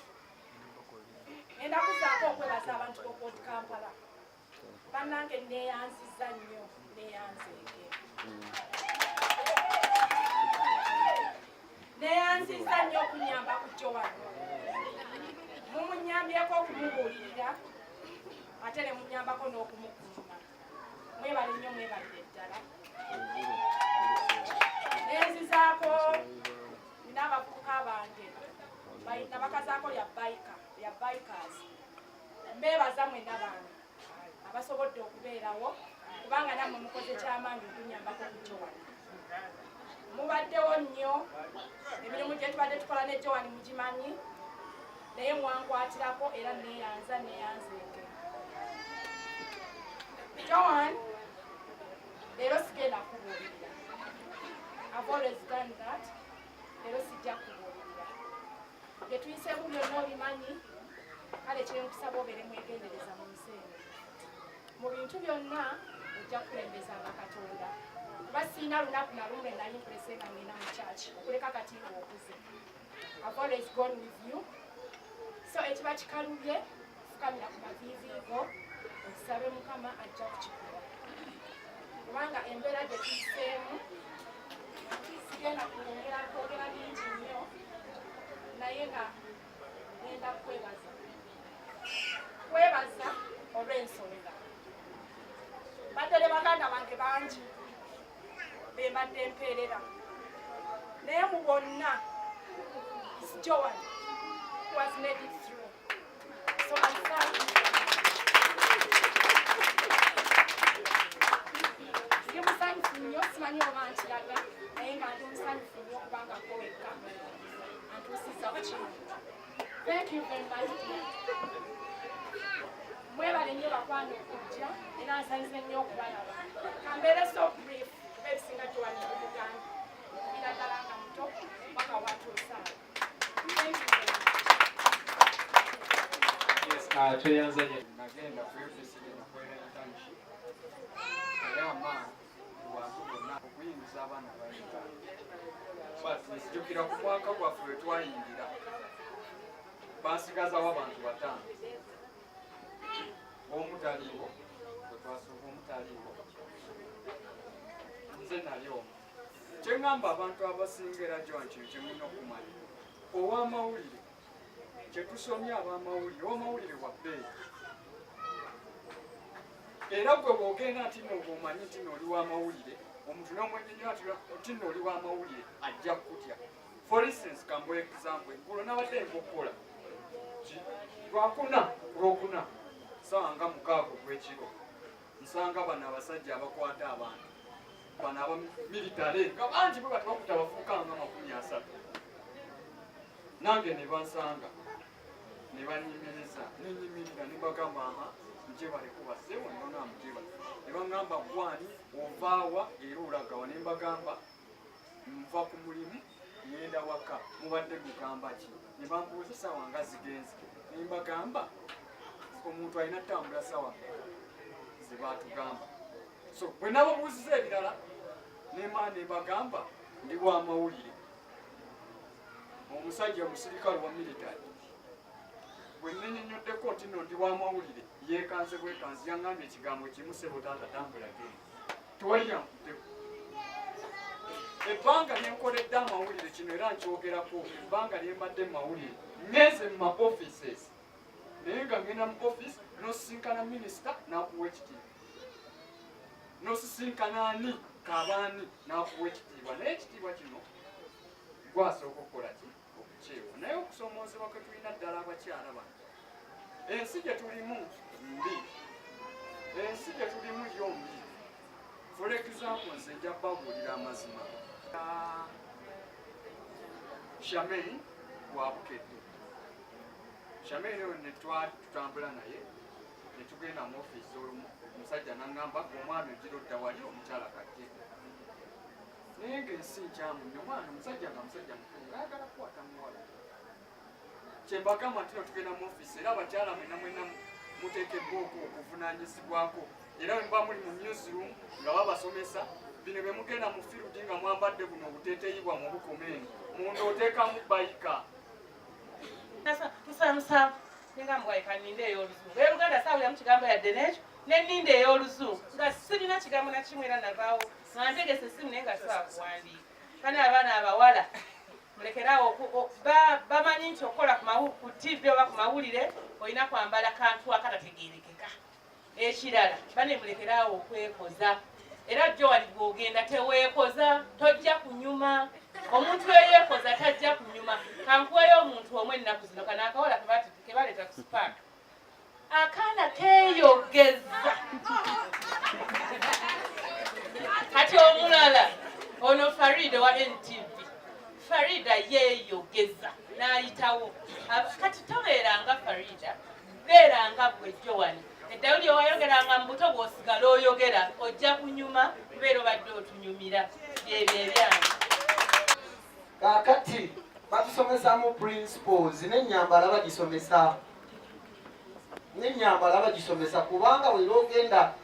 Ngenda kuzaako okwebaza abantu b'okooti Kampala. Bannange neeyanziza nnyo neeyanzeege. Neeyanziza nnyo okunyamba ku Joan. Mumunyambyeko okumubuulirira ate ne munyambako n'okumukuuma. Mwebale nnyo mwebalire ddala. Neenzizaako nina abavubuka bange balina bakazaako lya bikers. Mbeebaza mwenna bange abasobodde okubeerawo kubanga nammwe mukoze kyamaanyi okunyambako ku Joan. Mubaddewo nnyo emirimu gye tubadde tukola ne Joan mugimanyi, naye mwankwatirako era neeyanzeeke. Joan, leero sigenda kubuulirira. I've always done that. Leero sijja kubuulirira. Bye tuyiseemu byonna obimanyi, kale kyenkusaba obeere mwegendereza mu nsi eno. Mu bintu byonna ojja kukulembezanga Katonda. Kuba siina lunaku na lumu lwe nali nkulese nga ngenda mu kyaki okuleka kati ng'okuze. I've always gone with you. So ekiba kikalubye fukamira ku maviivi go okisabe Mukama ajja kukikola. Kubanga embeera gye tuyiseemu sigenda kwogera bingi nnyo, naye nga ngenda kwebaza olw'ensonga. Badde ne baganda bange bangi be mbadde mpeerera, naye mu bonna it's Joan who has made it through. So I thank you. Ndi musanyufu nnyo, simanyi oba nkiraga, naye nga ndi musanyufu nnyo kubanga kowekka antuusiza ku kino. Thank you very much. Mwebale nnyo bakwano okujja era nsanyuze nnyo okubalaba. Kambeere so brief kuba ebisinga Joan n'Obuganda era ddala nga muto paka watuusa. Thank you very much. Yes, tweyanzanye. Nagenda kwefisire nakwera internship. Era amaanyi wantu bonna okuyingiza abaana ba Uganda. But nzijukira ku mwaka gwaffe we twayingira bansigazawo abantu 5 omutaliiwo bwe twasooka omutaliiwo nze nali omu. Kyeŋŋamba abantu abasinga era Joan kino kye mulina okumanya ow'amawulire kye tusomye ab'amawulire ow'amawulire wa bbeeyi era gwe bw'ogenda nti nno bw'omanyi nti nno oli w'amawulire omuntu n'omwenyenyo ati nno oli w'amawulire ajja kutya. For instance, kambo example eggulo nabadde nkokola lwokuna sawa nga 6 gw'ekiro nsanga bano abasajja abakwata abantu bano abamilitale nga bangi bwe bati bakuta bafuukanga 30. Nange ne bansanga ne banyimiriza nenyimirira ne bagamba aha njebale kubasewo nona amujeba ne baŋŋamba gwani ovaawa era olagawa ne mbagamba nva ku mulimu ngenda waka mubadde mugamba ki ne bambuuza sawa nga zigenze ne mbagamba omuntu alina tambula sawa ze baatugamba. So bwe nababuuziza ebirala ne bagamba ndi w'amawulire omusajja omusirikale wa military bwe nenyenyoddeko nti nno ndi w'amawulire yeekanze bwekanzi yaŋŋambye ekigambo kimu sebo taata tambula genda tewali yankuddeko. Ebbanga lye nkoledde amawulire kino era nkyogerako ebbanga lye mbadde mu mawulire ngenze mu ma-offices naye nga ngenda mu office n'osisinkana minisita n'akuwa ekitiibwa n'osisinkana ani kabaani n'akuwa ekitiibwa naye ekitiibwa kino gwasooka okukola ki okukyewa naye okusomoozebwa kwe tulina ddala abakyala bano ensi gye tulimu mbi, ensi gye tulimu yo mbi. For example, nze nja babuulira amazima Shamaine wa Bukedde. Shamaine oyo ne tutambula naye ne tugenda mu ofiisi olumu omusajja n'aŋŋamba omwana ojira odda wali omukyala kajje naye ng'ensi nkyamu nnyo omwana omusajja nga musajja mukulu ayagala kukwata muwala. Kyembagamba nti no tugenda mu ofiisi era abakyala mwena muteekeddwa okuvunaanyizibwako era bwe muba muli mu newsroom nga babasomesa bino bye mugenda mu field nga mwambadde buno obuteeteeyi bwammwe obukomeni munda oteekamu bayika. Musamusa ninga mugayika nninde ey'oluzungu ey'oluganda saawuliramu kigambo yadde n'ekyo n'enninde ey'oluzungu nga sirina kigambo na kimu era navaawo nga ntegese essimu naye nga sisobola kuwandiika. Kane abaana abawala mulekerawo bamanyi nti okukola ku TV oba ku mawulire olina kwambala kantu akatategeerekeka. Ekirala bane mulekerawo okwekoza era Joan bw'ogenda teweekoza tojja kunyuma. Omuntu eyeekoza tajja kunyuma. Kankuweyo omuntu omwe ennaku zino kano akawala kebaleeta ku Spark akaana keeyogeza kati omulala ono Farida wa NTV. Farida yeeyogeza n'ayitawo. Kati tobeeranga Farida, beeranga ggwe Joan. Edawuli owayogeranga mu buto bw'osigala oyogera ojja kunyuma kubeera obadde otunyumira. Byebyo ebyange. Kaakati batusomesa mu principles n'ennyambala bagisomesa. N'ennyambala bagisomesa kubanga bwe ogenda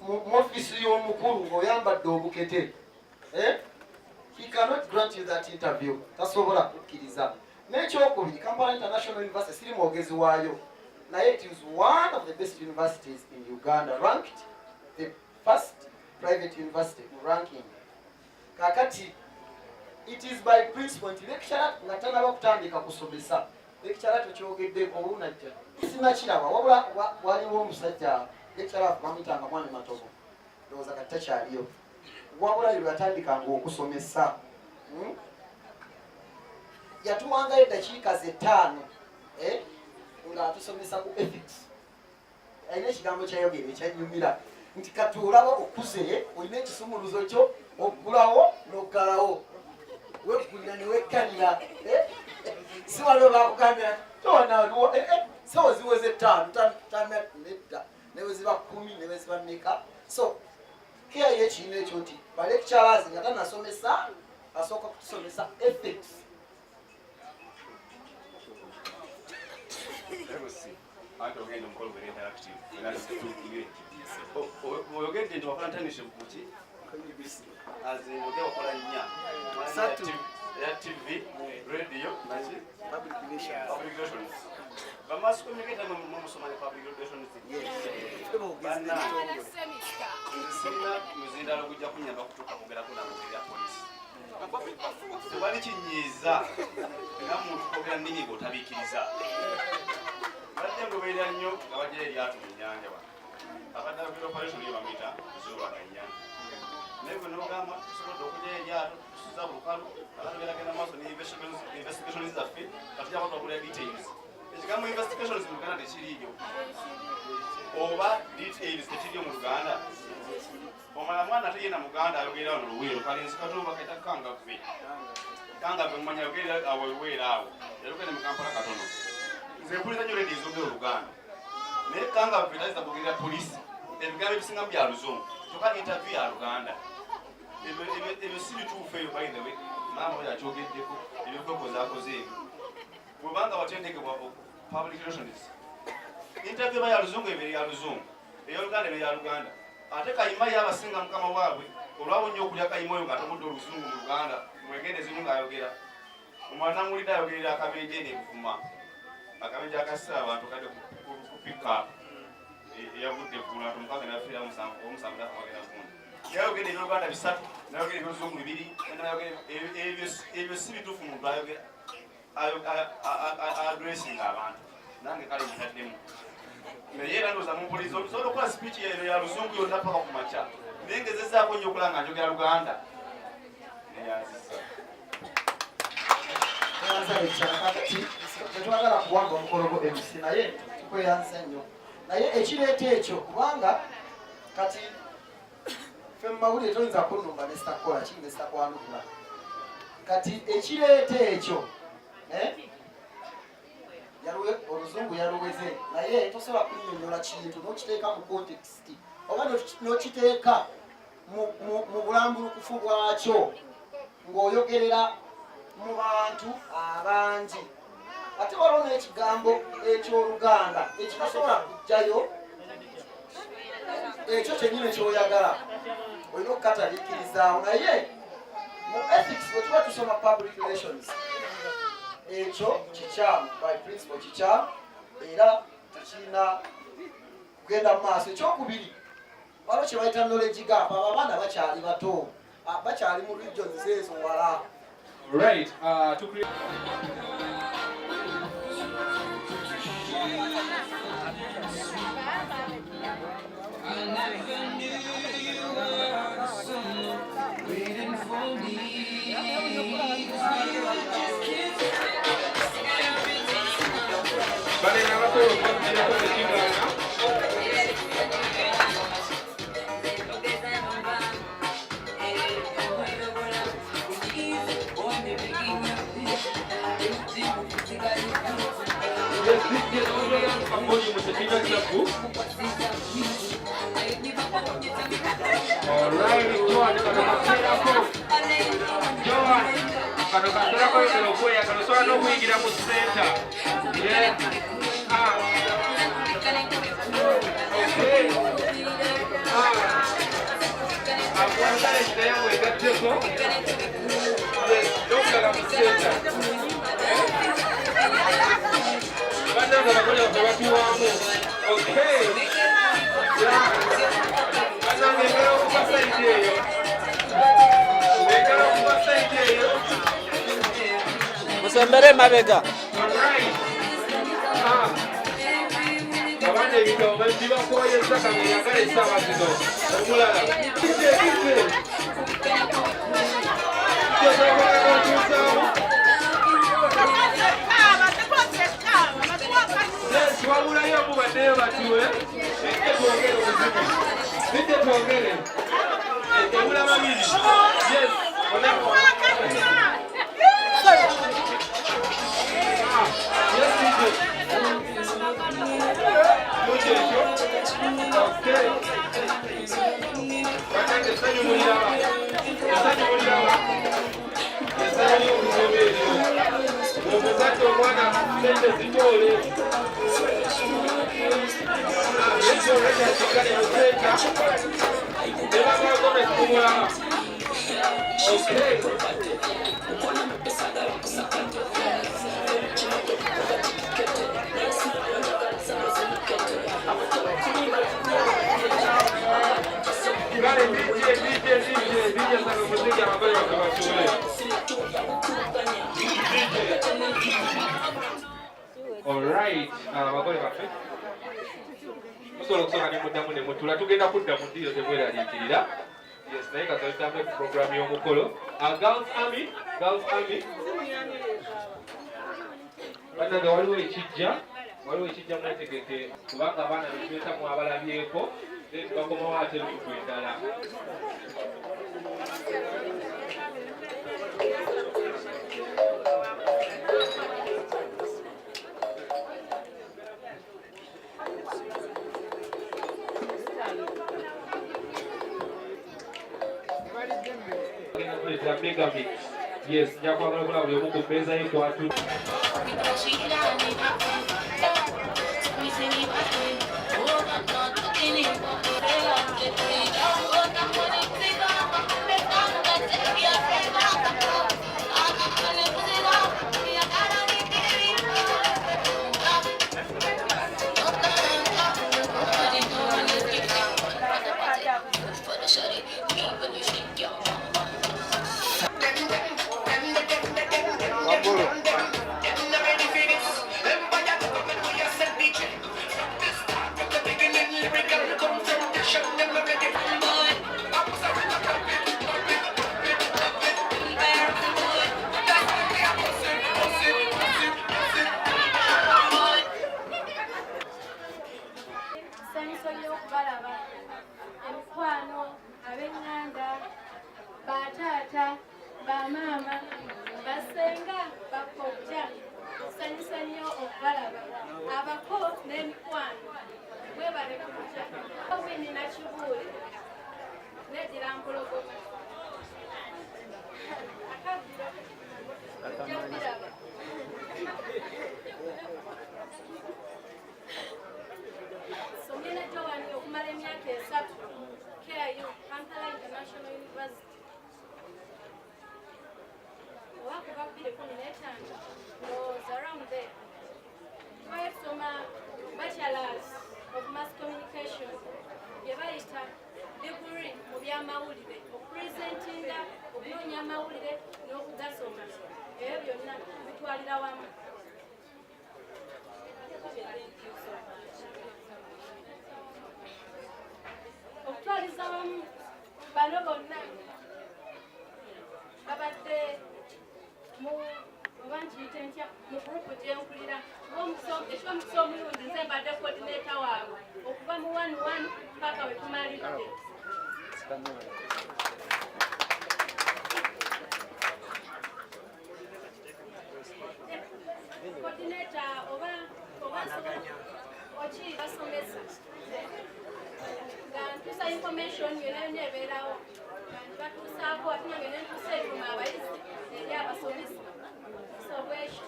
mu office y'omukulu ng'oyambadde obukete. He cannot grant you that interview. Tasobola kukkiriza. N'ekyokubiri, Kampala International University siri mwogezi waayo. Naye it is one of the best universities in Uganda, ranked the first private university ranking. Kakati, it is by principle nti lecturer nga tanaba kutandika kusomesa. Lecturer tukyogeddeko olunajja. Sinakiraba wabula waliwo omusajja lecturer bamuyitanga Mwami Matogo. Ndowooza kati takyaliyo. Wabula lwe yatandikanga okusomesa. Yatuwangayo eddakiika ze 5 nga atusomesa ku ethics. Alina ekigambo kyayogera ekyanyumira nti kati olaba okuze olina ekisumuluzo kyo okulawo n'oggalawo weggulira ne wekkanira. Si waliwo bakugambira tona waliwo sawa ziweze 5 nedda newe ziba 10 newe ziba mmeka. So kia yekiina ekyo nti balecturers nga tanasomesa asooka kutusomesa ethics. Anti ogenda omukolo gwera interactive oyogedde nti wakola ntandikishe kuki azogera wakola nnya ya TV, radio, naki public relations. Bamass communicate mumusoma ne public relations. Sina muzindalo kujja kunyamba kutuka kugera kuna muzira police. Tewali kinyiza nga muntu kogera nini gotabikiriza. Bajja ngoberera nnyo nga bajja eryatu mu nnyanja wano. Abadde biro operation yebamita zuba na nnyanja. Naye bwe n'ogamba tusobodde okujja eryatu tusuza bukalu abantu geragenda maaso ne investigations zaffe katujja kwatwagula details. Ekigambo investigations mu Luganda tekiriiyo. Oba details tekiriyo mu Luganda. Omala mwana ate yena Muganda ayogera wano Luweero kalenzi katumba kaita Kangavve. Kangavve mumanya ayogera awo Luweero awo. Yalugenda mu Kampala katono. Nze mpulira nnyo ledi ezogera Oluganda. Naye Kangavve tayinza kugerera poliisi. Ebigambo ebisinga bya Luzungu. Kyokka interview ya Luganda. Ebyo si bituufu eyo by the way. Maama oyo akyogeddeko ebyokwekoozaakooza ebyo. Bwebanga watendekebwa public relations. Interview eba ya Luzungu eba ya Luzungu. Ey'Oluganda eba ya Luganda. Ate Kayima y'abasinga mukama waabwe olwabo nnyo okulya Kayima oyo ng'atomudde Oluzungu mu Luganda mwegende zimu ng'ayogera. Omwana mulida ayogerera akabenje n'ebuvuma. Akabenje akassa abantu kadde ku pickup eyavudde eggulu ate omukazi n'afiira omusanvu n'akamagera gundi. Yayogera eby'Oluganda 3 n'ayogera eby'Oluzungu 2 ebyo si bituufu muntu ayogera adressinga abantu nange kale mutaddemu. Naye era ndowooza mumpuliza osobola okukola speech eno ya Luzungu yonna paka ku makya naye ngezezaako nnyo okulaba nga njogera Luganda neyanzisa. Tetwagala kuwanga omukolo gwo MC naye tukweyanza nnyo. Naye ekireeta ekyo kubanga kati ffe mu mawulire toyinza kunnumba ne sitakola ki ne sitakwanukula. Kati ekireeta ekyo Oluzungu yaluweze naye tosobola kunnyonnyola kintu n'okiteeka mu context oba n'okiteeka mu bulambulukufu bwakyo ng'oyogerera mu bantu abangi. Ate waliwo n'ekigambo eky'Oluganda ekitasobola kujjayo ekyo kyennyini ky'oyagala olina okukataliikirizaawo. Naye mu ethics bwe tuba tusoma public relations ekyo kikyamu by principle kikyamu era tekirina kugenda mu maaso. Ekyokubiri waliwo kye bayita knowledge gap. Abo abaana bakyali bato bakyali mu regions ezo wala. Right, to create I never knew you were someone waiting for me. Musembere mabega. Abana ebitabo babiba kubayeza kamuyagala essaawa zino omulala wabulayo mubaddeyo batiwe ejje twongere obuzibu bijje twongere ebula babiri yes omuzadde omwana sente zitole ekyolekyakigale museeta nebagagome kumulaba kale DJ sana muziki ambayo wakawachule. Alright, abagole baffe musobola okusooka ne muddamu ne mutula tugenda kudda mu ddiiro temweraliikirira. Yes, naye kasalitambe ku programu y'omukolo. Girls Army bannange waliwo ekijja mwetegeke kubanga abaana betwetamu abalabyeko bakomawo ate lukutu endala. Yes, njakwagala kulaba buli omu ku mmeeza y'ekwatu. Batata, bamama, basenga, bakojja, nsanyusa nnyo okubalaba. Abako n'emikwano, mwebale kujja. Wini Nakibuule, nedira Mpologoma. Akabiro, ojja kubiraba. Somye ne Joan okumala emyaka 3, KIU, Kampala International University. Was around there. Quite some bachelors of mass communication. Yebaita degree mu byamawulire okupresentinga okunoonya amawulire n'okugasoma. Ebyo byonna bitwalira wamu. Okutwaliza wamu bano bonna babadde mu group gyenkulira ekyomukiso omulungi nze mbadde coordinator waabwe okuva mu 1-1 paka we tumalidde. Coordinator oba oki basomesa nga ntuusa information yonna yonna ebeerawo nga batuusaako ate nange nentuusa ebiruma abayizi eri abasomesa so bwekyo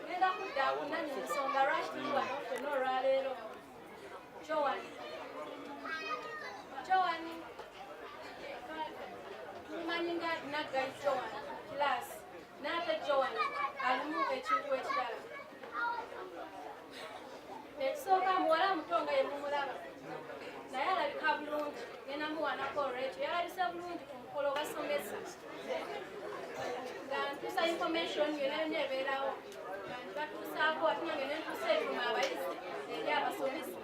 genda kudda kunanya ensonga lwaki tuli wano ffenna olwaleero kyowani tumanyi nga naggayi kyowani kilaasi n'ate kyowani alimu ekintu ekirala ekisooka muwala muto nga yemumulaba naye alabika bulungi nenamuwanako olwekyo yalabise bulungi ku mukolo basomesa nga ntuusa information yonna yonna ebeerawo nga batuusaako ate nange nentuusa ebiruma abayizi eri abasomesa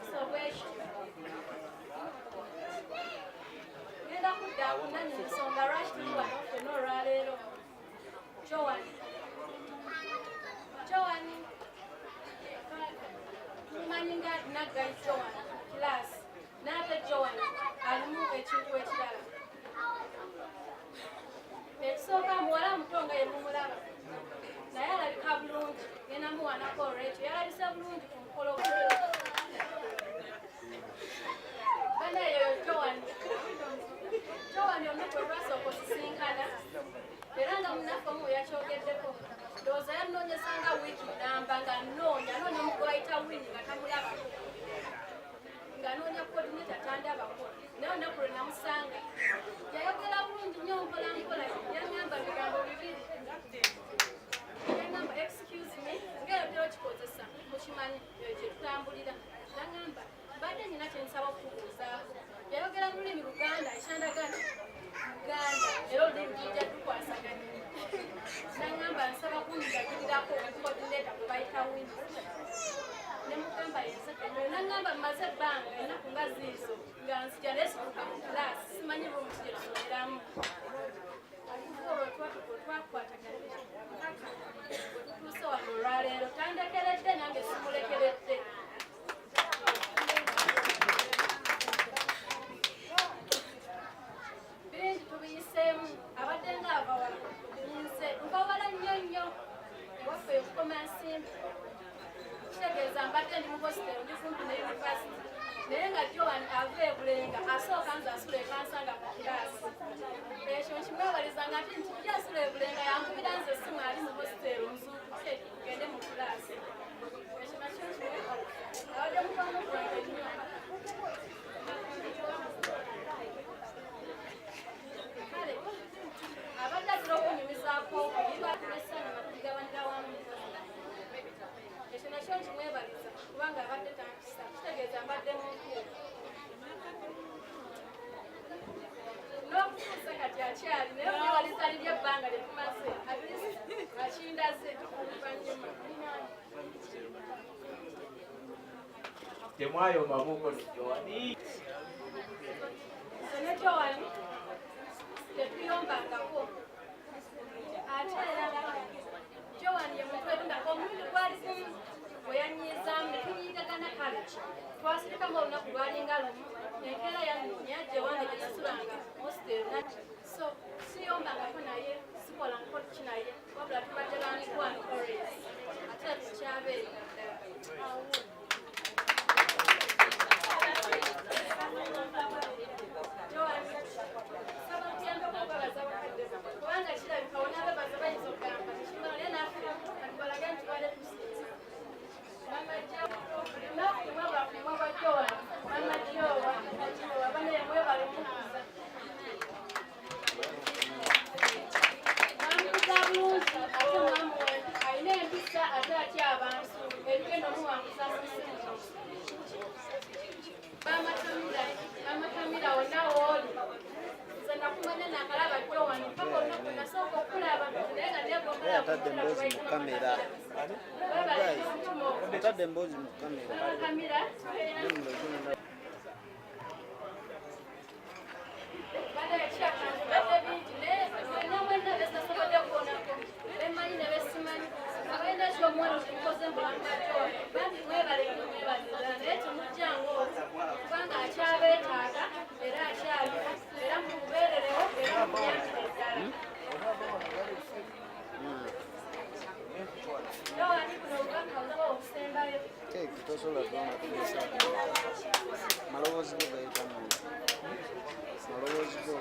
so bwekyo genda kudda kunanya ensonga lwaki tuli wano ffenna olwaleero kyowani tumanyi nga naggayi kyowani kilaasi n'ate kyowani alimu ekintu ekirala ekisooka muwala muto nga yemumulaba naye alabika bulungi nenamuwanako olwekyo yalabise bulungi ku mukolo banaeyo kyowani omuntu olwasooka osisinkana era nga munaffe omu yakyogeddeko ndowooza yanoonyesanga wiiki namba nga noonya omugwayita wini nga tamulaba nga noonya coordinata tandabako naye olunaku lwe namusanga yayogera bulungi nnyo mpolampola yaŋŋamba bigambo bibiri yaŋŋamba excuse me ngaeyogera okikozesa mukimanyi kye tutambulira naŋŋamba mbadde nyina kyensaba okukubuuzaako yayogera mu lulimi luganda ekyandaga nti luganda era olulimi lujja tukwasaganya naŋŋamba nsaba kundagirirako coordinata kwe bayita wini nemugamba yensekendo naŋŋamba mmaze ebbanga ennaku nga ziizo nga nzija nesituka mu kilaasi simanyi bumuti gye tusomeramu olwotwakwataganya paka wetutuuse wano olwaleero tandekeredde nange simulekeredde bingi tubiyiseemu abadde nga abawala nze mbawala nnyo nnyo waffe okukoma nsimbi kitegeeza mbadde ndi mu hositero ndi kumpi ne yunivasite naye nga Joan ava e Bulenga asooka nze asula ekansanga mu kilaasi ekyo nkimwebalizanga nti tujja asula e Bulenga yankubira nze essimu ali mu hositero nzuukuke tugende mu kilaasi ekyo nakyo nkimwebala abadde mukwano gwange nnyo kale abadde azira okunyumizaako okuyibakunesana natuligabanira wamu ekyo nakyo nkimwebaliza kubanga abadde tankisa kitegeeza mbadde muntu n'okutuusa kati akyali naye omwebaliza liri ebbanga lye tumaze akindaze oluvannyuma temwayoma buuko ne Joani ne Joani tetuyombangako ate era Joani ye muntu erundako omulundi gwali gumu bwe yanyiizaamu ne tunyigagana kale twasirikamu olunaku lwalinga lumu enkeera yajja ewange gye yasulanga hositero so siyombangako naye sikolangako ki naye wabula tubadde bamikwano always ate tukyabeera ddala kubanga kirabika wonaba baza bayinza okugamba tekimale nafuba kati balage nti bale tusinza nakumwabula kumwa bwa Jowa mama Jowa bane yamwebala omukuza mwamukuza bulungi ate mwamuwe alina empisa ate atya abantu ebigenda omuwanguza mu nsingo bamatamira wonna wooli nze nakumanya nakalaba Joan mpaka olunaku nasooka okulaba naye nga atadde emboozi mu kamera atadde emboozi mu kamera badde bingi naye mwenna mwenna besasobodde kuwonako bemanyi ne besimanyi abalina ekyomuwala okikoze mbulamu bwa Joan bandi mwebale nnyo mwebalizira naye temujjangu kubanga akyabeetaaga era akyaliwo era mukubeererewo era muyambire ddala tosobola kubanga tugesa maloboozi go gayita mu maloboozi go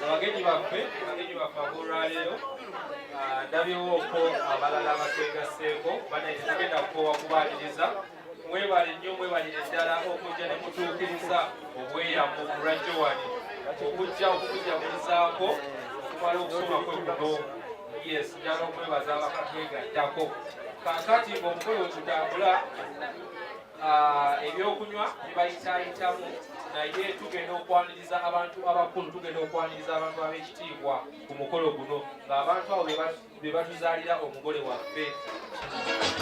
abagenyi baffe ab'olwaleero ndabyewooko abalala abatwegasseeko banaye tugenda kukoowa kubaaniriza mwebale nnyo mwebalire ddala okujja ne mutuukiriza obweyamo ku lwajjowani okujja okukujjagunizaako okumala okusoma kwe kuno yes ddala omwebaza abakatwegaddako kaakati ng'omukolo wetutambula ebyokunywa bibayitaayitamu naye tugenda okwaniriza abantu abakulu tugenda okwaniriza abantu ab'ekitiibwa ku mukolo guno ng'abantu abo be batuzaalira omugole waffe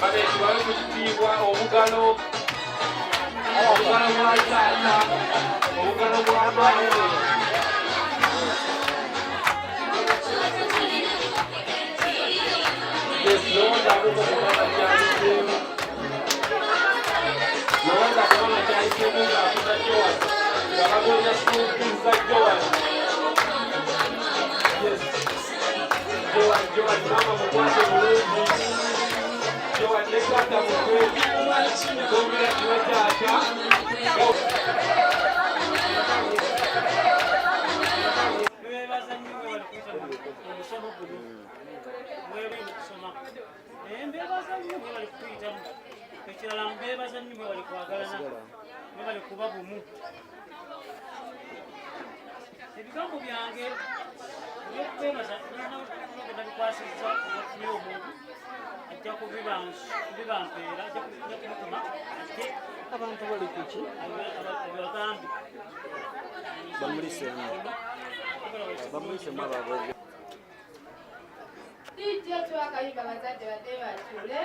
babeetibale ku kitiibwa obugalo bwa taata obugalo bwa mawe Lowanda kubanga kyayisemu ng'afuta Joan nga bagonya school za Joan Joan mama mukwate bulungi Joan ne taata mutwe egomera kiwe taata bebaza nnyo bali kuyita omusomo guno mwebali mukusoma naye mbebaza nnyo bali kuyitamu ekirala mbebaza nnyo bali kwagalana bali kuba bumu ebigambo byange byokwebaza nogenda bikwasizza okufunira omuntu ajja kubibampeera ajja kumutuma ate abantu bali kuki abagambi bamulisemu ababo Dijjo twakayimba bazadde badde batule.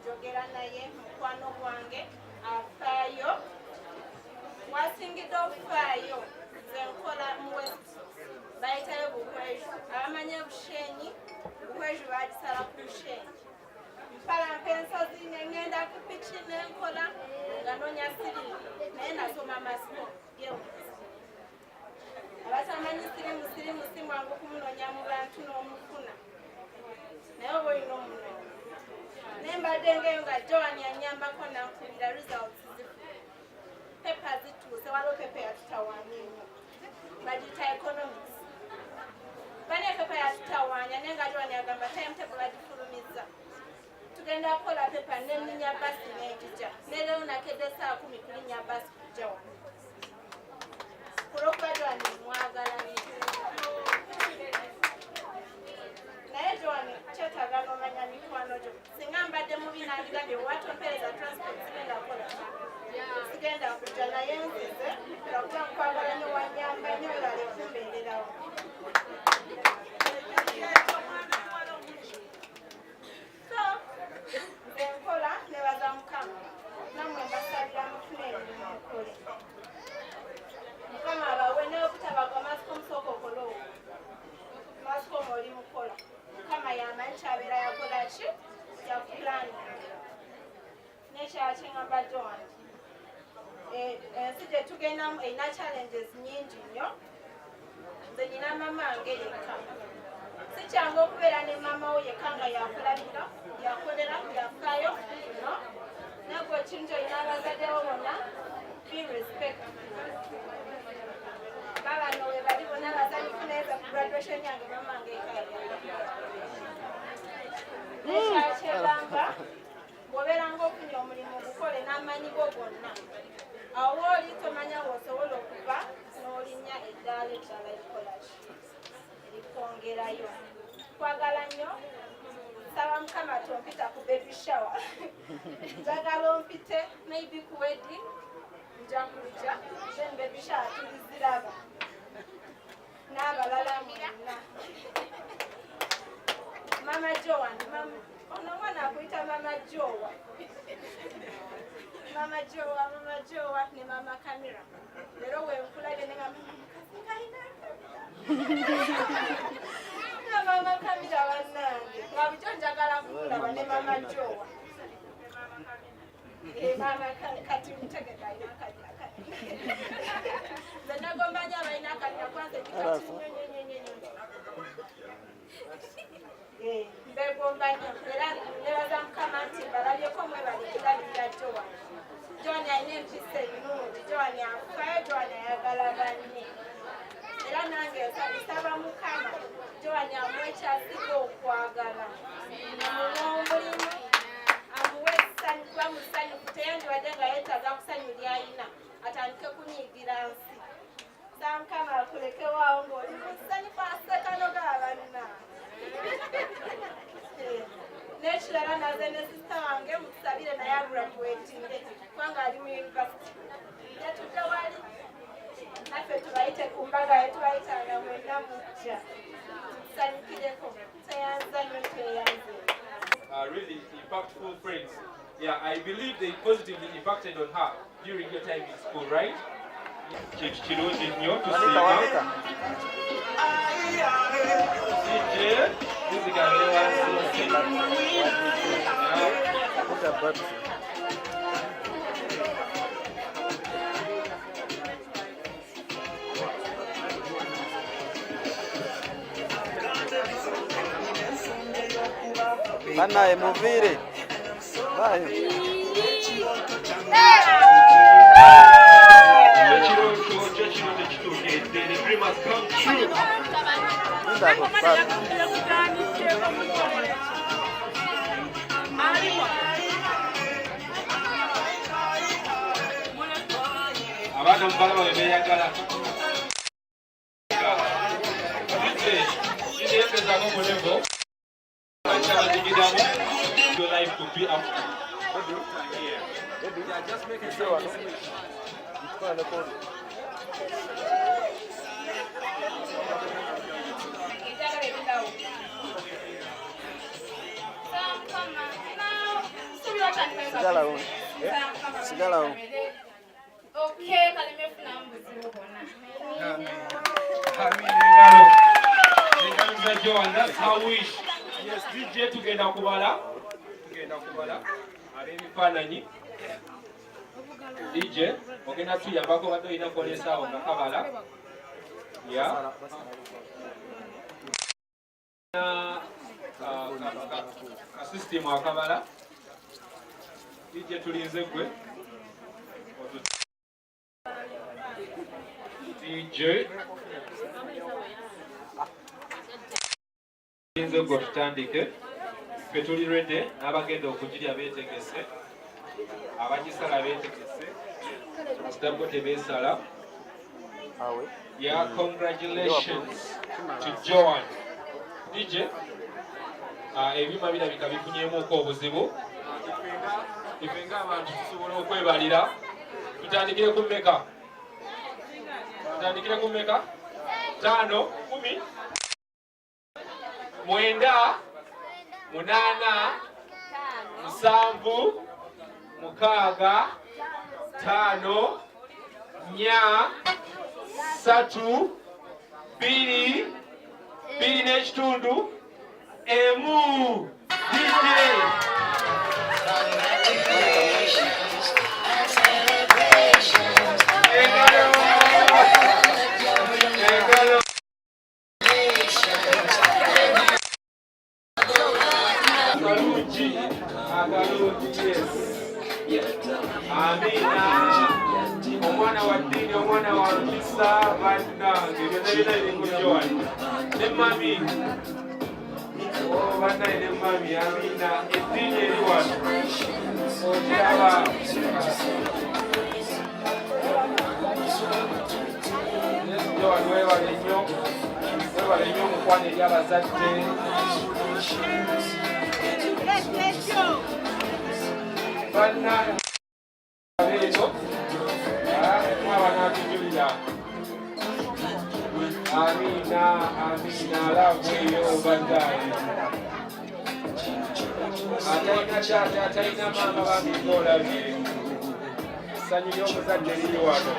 njogera naye mukwano gwange afaayo wasingidde okufaayo nze nkola mu west bayitayo buhweju abamanye bushenyi buhweju bagisala ku bushenyi mpalampa ensozi nengenda ku piki nenkola nga nonya sirimu naye nasoma masiko gewuzi abatamanyi sirimu si mwangu kumunonya mu bantu n'omufuna naye oba olina omunonya nembadde ngeyo nga Joan yanyambako nankubira results zifu pepa zituuse waliwo pepa yatutawaanyeemu bagiyita economics bane pepa yatutawaanya naye nga Joan yagamba timetable bagifulumiza tugenda kukola pepa neninya basi nenjija neleero nakedde saa 10 kulinnya basi kujja wano kulwokuba Joan mwagala naye Joan kyetaaga n'omanya mikwano gyo singa mbadde mubi nandigambye watompereza transport sigenda kukola sigenda kujja naye nzize lwakuba nkwagala nyo wanyamba nnyo olale kumbeererawo so nze nkola nebaza mukama nammwe mbasalira mufune emirimu mukole mukama abawe n'okutabaga masiko musooka okola okwo masiko oli mukola mukama yamanyi kyabeera yakola ki yakupulani nekyala kyeŋŋamba Joan ensi gye tugendamu erina challenges nyingi nnyo nze nyina mama wange yekka si kyangu okubeera ne mama wo yekka nga yakulabira yakolera yafaayo no nagwe ekintu olina abazaddewo bonna be respect babano we bali bonna basanyufu neza ku graduation yange mama wange ekaya nekyala kyegamba bw'obeeranga ofunye omulimu ogukole n'amanyi go gonna awo oli tomanya w'osobola okuva n'olinnya eddaala eddala likolaki likwongerayo kwagala nnyo saba mukama tompita ku baby shower njagala ompite maybe ku wedding nja kujja then baby shower tuliziraba n'abalala mwenna mama Joan ono mwana akuyita mama Jowa mama Jowa ne mama Kamira leero wenkulabye ne na mama Kamira bannange nga bujo njagala kukulaba ne mama Jowa mama kati mutegeka alina akalina nze nagombanya abalina akalina kwanza mbegomba nnyo era nebaza mukama nti balabyeko mwebalekirabirira Joan alina empisa ennungi Joan afaayo Joan ayagala banne era nange nsaba mukama Joan amuwe ekyasiga okwagala amuwe omulimu amuwe essanyu kuba musanyufu teyandibadde nga yeetaaga kusanyu lyalina atandike kunyiigira nsi sa mukama akulekewaawo ng'oli musanyufu asekanoga abanna n'ekirala naze ne sista wange mutusabire naye agraduatinge kubanga ali mu university yatudde wali naffe tubayite ku mbaga yetubayitanga mwenna mujja tusanyukireko teyanza nyo tweyanze really impactful friends. Yeah, I believe they positively impacted on her during your time in school, right? Kirungi nnyo tusiima Banaye muvire. Bye. Abaana mubala babe beeyagala kineesezaako mulevo abazigidamu your life to be up. Yeah, just making sure. Sigalawo. Sigalawo. Okay, kalimefuna mbuzibu bona. Engalo za Joan, that's how we wish. Yes, DJ tugenda kubala ab'ebifaananyi. DJ ogenda tuyambako badde olina kukolesaawo nga kabala. Ya ka system akabala. DJ tulinze gwe. DJ tulinze gwe tutandike. Ffe tuli ready n'abagenda okugirya beetegese. Abagisala beetegese. Asitabwo tebeesala. Yeah, congratulations to Joan. DJ, ebyuma birabika bifunyemuuko obuzibu. Ifenga abantu tusobola okwebalira. Tutandikire ku mmeka? Tutandikire ku mmeka? 5, 10, 9, 8, 7, 6, 5, 4, 3, 2, 2 n'ekitundu, emu. DJ. Amina. Omwana wa dini, omwana wa Misa, bannange byonna biri ku Joan. Ne mami. Oh, bannange ne mami, amina. Eddiini eri wano. Okiraba. Joan weebale nnyo. Weebale nnyo omukwano eri abazadde. Bannange. Amina, lavuyo baddaye. Atalina taata, atalina maama bamikoolabye. Essanyu ly'omuzadde liri wano.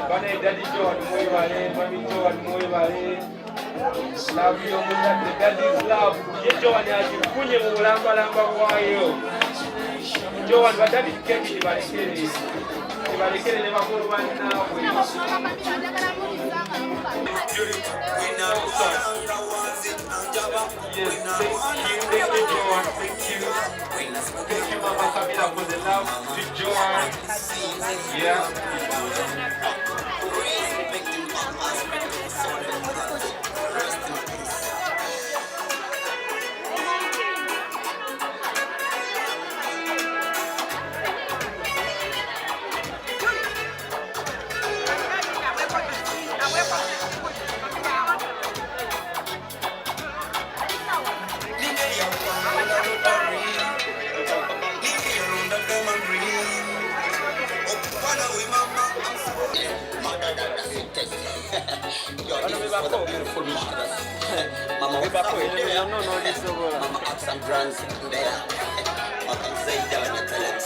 Bane Daddy Joan mwebale, Mami Joan mwebale. Love y'omuzadde, Daddy's love. Ye Joan agifunye mu bulambalamba bwayo. Joan baddabi keki tibalekere. Tibalekere ne bakulu bannaabwe. Yes, thank you, Joan, thank you. Thank you, Mama Camila, for the love to Joan. Yeah. Beautiful mothers. Mama, we back there. Mama, ups and drums there. Mama, say down and tell them.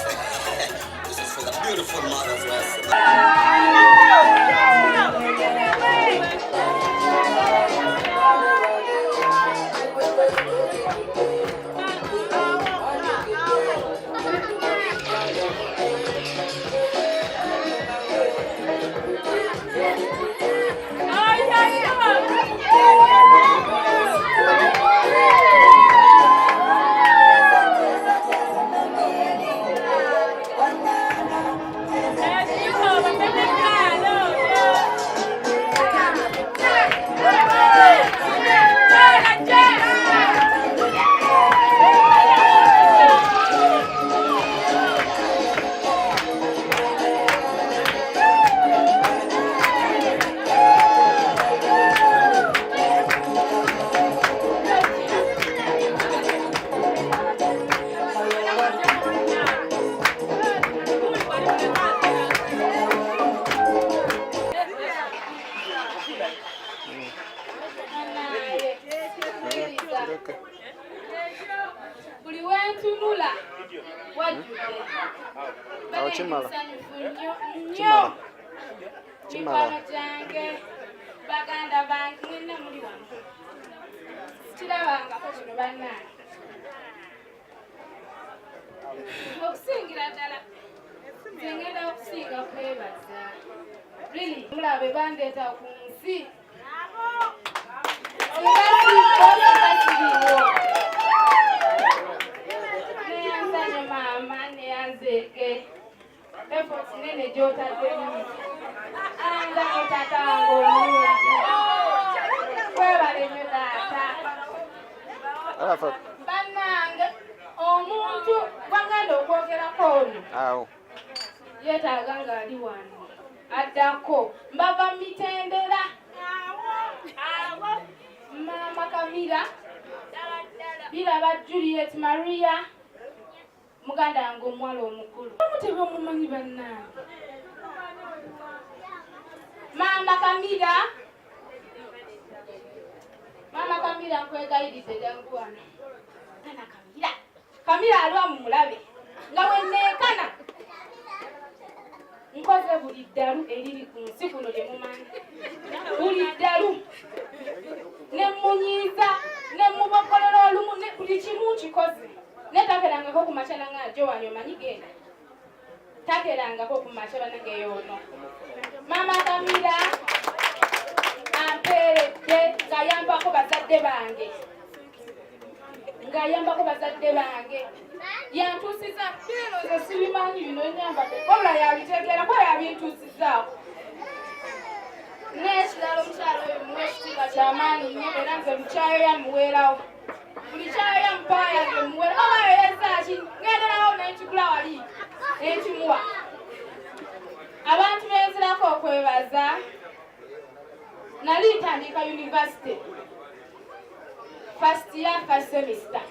This is for the beautiful mothers. Thank you. bajjudde. Awo kimala. Nnyo mikwano gyange baganda bange mwenna muli wano. Kirabangako kino bannange. Okusingira ddala nze ngenda okusinga kwebaza. Really, mulabe bandeeta ku nsi. Neyanzanye maama neyanzeeke. Effort nene gy'otaddemu. Anzanye taata wange omulungi. Kwebale nnyo taata. Bannange omuntu gwagenda okwogerako ono awo yeetaaga ng'ali wano addako mbava mitendera maama Kamira biraba Juliet Maria muganda wange omuwala omukulu omutebe omumanyi bannange maama Kamira nkwegayiridde jangu wano Kamira alwa mu mulabe nga wenneekana nkoze buli ddalu eriri ku nsi kuno lye mumanyi buli ddalu ne munyiiza ne mubogolola olumu ne buli kimu kikoze ne takerangako ku makya nange wano omanyi genda takerangako ku makya banange yoono maama Kamira ampeeredde ng'ayambako bazadde bange yantuusiza bino nze sibimanyi bino enyambadde wabula yabitegeera kuba yabintuusizaako n'ekirala omukyalo oyo muwa ekitiibwa kyamaanyi nnyo era nze mukyayo yamuweerawo buli kyayo yamupawa yange muweera oba yo yezaaki ngenderawo n'ekigula wali n'ekimuwa abantu benzirako okwebaza nali ntandika university first year first semester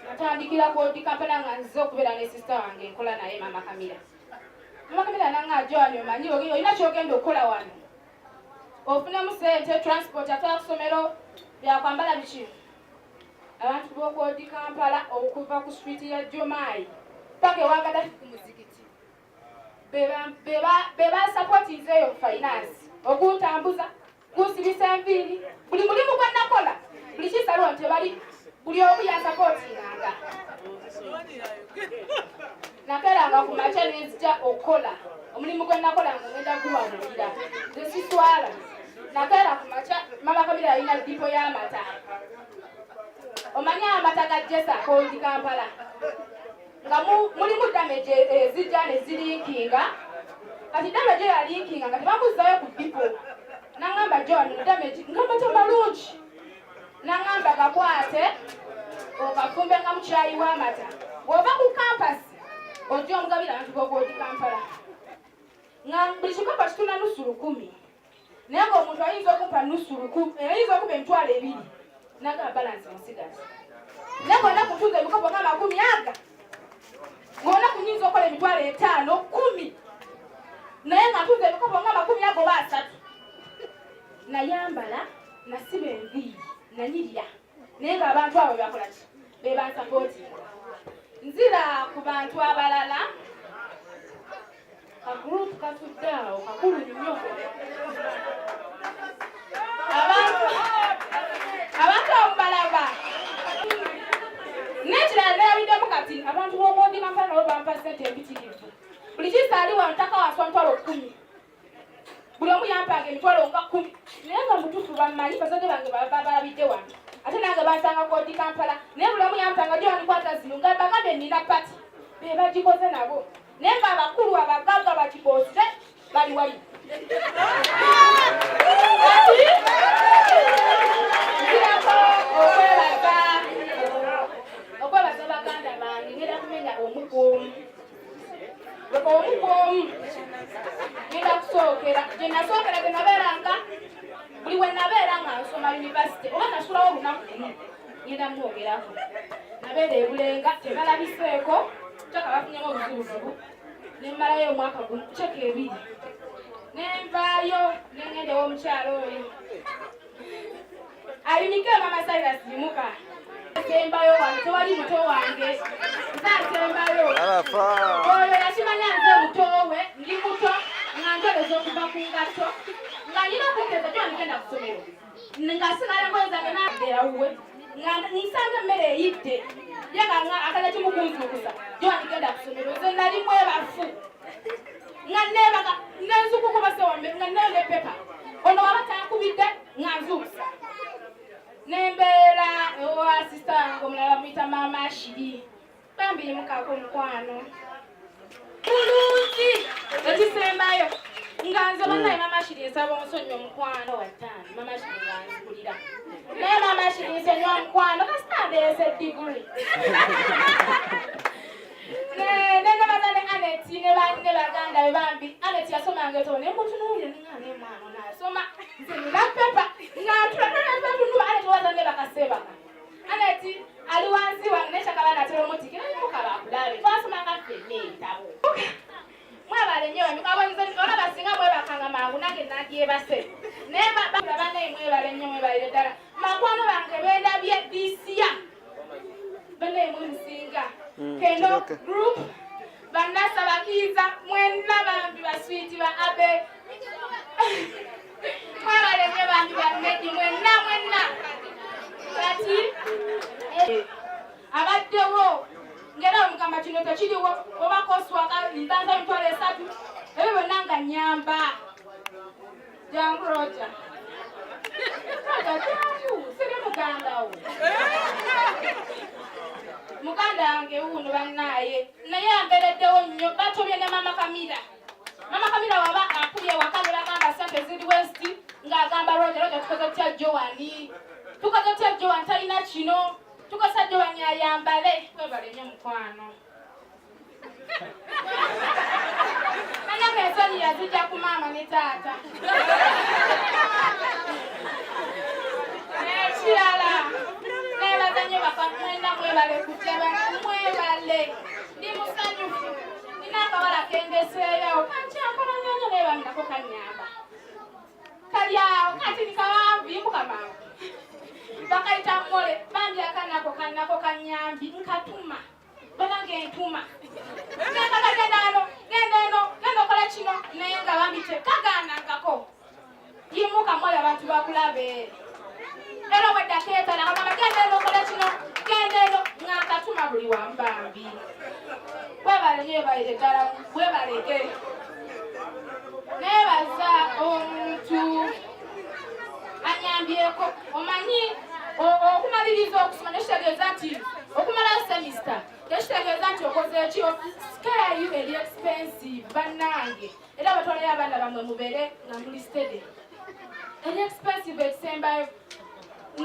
natandikira ku Kampala nga nzize okubeera ne sister wange nkola naye maama Kamira nange ajoani omanyi olina kyogenda okukola wano ofunemu sente transport atwala ku ssomero byakwambala biki abantu b'oku Kampala okuva ku street ya Jomayi paka ewagadafi ku muzikiti beba supportinze eyo finance okuntambuza kunsibisa enviiri buli mulimu gwe nakola buli kisaliwo nti bali buli omu yasapootinganga nakeranga ku makya nenzija okukola omulimu gwe nakola nga ngenda guwabulira nze siswala nakera ku makya maama Kamira yalina dipo y'amata omanyi amata ga Jesa Kondi Kampala nga mulimu damage ezijja ne zirinkinga kati damage yalinkinga nga tebamuzzayo ku dipo nangamba John damage ngamba malungi nangamba gakwate okafumbe nga mukyayi w'amata bw'ova ku kampasi ojja omugabira abantu b'ogoodi Kampala nga buli kikopo kituna nusu 10 naye ng'omuntu ayinza okumpa nusu 10 ayinza okuba emitwalo 2 naga balansi musigazi naye ng'olina kutunza emikopo nga 10 aga ng'olina kunyinza okukola emitwalo 5 10 naye nga ntunza emikopo nga 10 ago oba 3 nayambala nasiba enviiri nanyirira naye ng'abantu abo bakola ki bebansapooti nzira ku bantu abalala kagurupu katudde awo kakulu nnyo abantu abo balaba nekirala neyabiddemu kati abantu b'ogondi Kampala nabo bampa ssente empitirivu buli kisaali wano ttaka waswa mitwalo 10 buli omu yampanga emitwalo nga 10 naye nga mutuufu bamanyi bazadde bange balabidde wano ate nange bansanga Koodi Kampala naye buli omu yampanga gyewanikwata zino nga bagambe nina pati be bagikoze nabo naye nga abakulu abagagga bakiboze bali wali kirako okwebaza baganda bange ngenda kumenya omugoomu ngenda kusookera gye nasookera ge nabeeranga buli we nabeera nga nsoma university oba nasulawo olunaku lumu ngenda mwogerako nabeera ebulenga tebalabiseeko kyaka bafunyemu obuzibuzibu nemmalayo omwaka gumu kyeka 2 nenvaayo nengenda ew'omukyalo oyo ayunike Mama Cyrus Limuka sembayo wano tewali muto wange nzansembayo oyo yakimanya nze mutowe ndi muto nga ntoleza okuva ku ngatto nga nyina okuteeza gyo nigenda ku ssomero nga sigala ngoyezange nabeera wuwe nga nsanga emmere eyidde yega akaza kimukunzukusa gyo nigenda ku ssomero nze nali mwebafu nga nebaga nenzukukubasewamme nga nene pepa ono waba tankubidde nga nzukusa nembeera ewa sista wange omulala bamuyita maama Ashiri bambi mukako omukwano bulungi ekisembayo nga nze bannaye maama Ashiri nsaba onsonyi omukwano wataani maama Ashiri nga nzikulira naye maama Ashiri nsonyi omukwano kasitandeesa eddiguli nengabaza ne Aneti ne banne baganda be bambi Aneti yasomanga eto ne mutunuulire ningane mwana nasoma nze nina pepa nga ntulatunula Aneti wazange bakasebaka Aneti ali wansi wange nekyakaba natera omutiki nayimukaba akulabe twasomanga ffenna ebitabo mwebale nnyo olaba singa mwebakanga mangu nange nadyebase naye bannaye mwebale nnyo mwebalire ddala makwano bange bendabye disiya bannaye mwemusinga Kendo group Vanessa Bakiza mwenna bambi baswiti ba abe mwabale mwe bambi bamedi mwenna kati abaddewo ngera omugamba kino tekiriwo oba koswaka mbanza emitwalo 3 ebyo byonna nga nyamba jangu roja siri mugandawo muganda wange wuno bannaye naye ambereddewo nnyo batobye ne mama Kamira waba akubye wakabe bagamba sente ziri west ng'agamba roja tukoze tutya Joani tukoze tutya Joani talina kino tukosa Joani ayambale webale nnyo mukwano nange ensonyi yazijja ku maama ne taata ekirala nebaza nnyo bakamwena mwebale kuteba mwebale ndi musanyufu nina akawala kendeseeyo kankyankolanyonyo nebamidako kanyamba kalyawo kati nikawamvimbuka mangu bakayita mmole bambi akanako kannako kanyambi nkatuma banange entuma ngenda eno genda okola kino naye nga bambi tekagaanangako yimuka mmole abantu bakulabe era bweddakeetala kamama genda eno okola kino genda eno ng'akatuma buli wambambi webale nyo ebalire ddala webaleke nebaza omuntu anyambyeko omanyi okumaliriza okusoma nekitegeeza nti okumalayo semester tekitegeeza nti okoze ekyo skeyu eri expensive bannange era batwalayo abaana bamwe mubeere nga muli stede eri expensive ekisembayo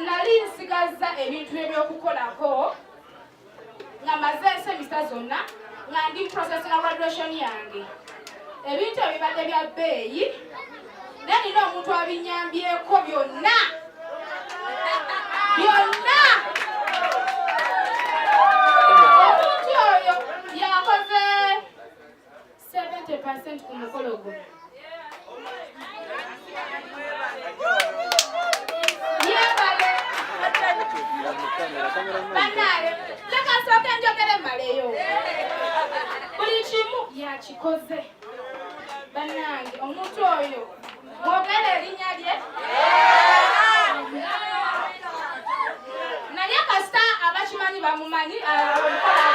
nali nsigaza ebintu ebyokukolako nga maze semester zonna nga ndi processing graduation yange ebintu ebibadde bya bbeeyi naye nina omuntu abinyambyeko byonna omuntu oyo yakoze 70% ku mukolo guno yebale banaye leka nsooke njogere maleyo buli kimu yakikoze bannange omuntu oyo mwogere erinnya lye naye kasita abakimanyi bamumanyi omukola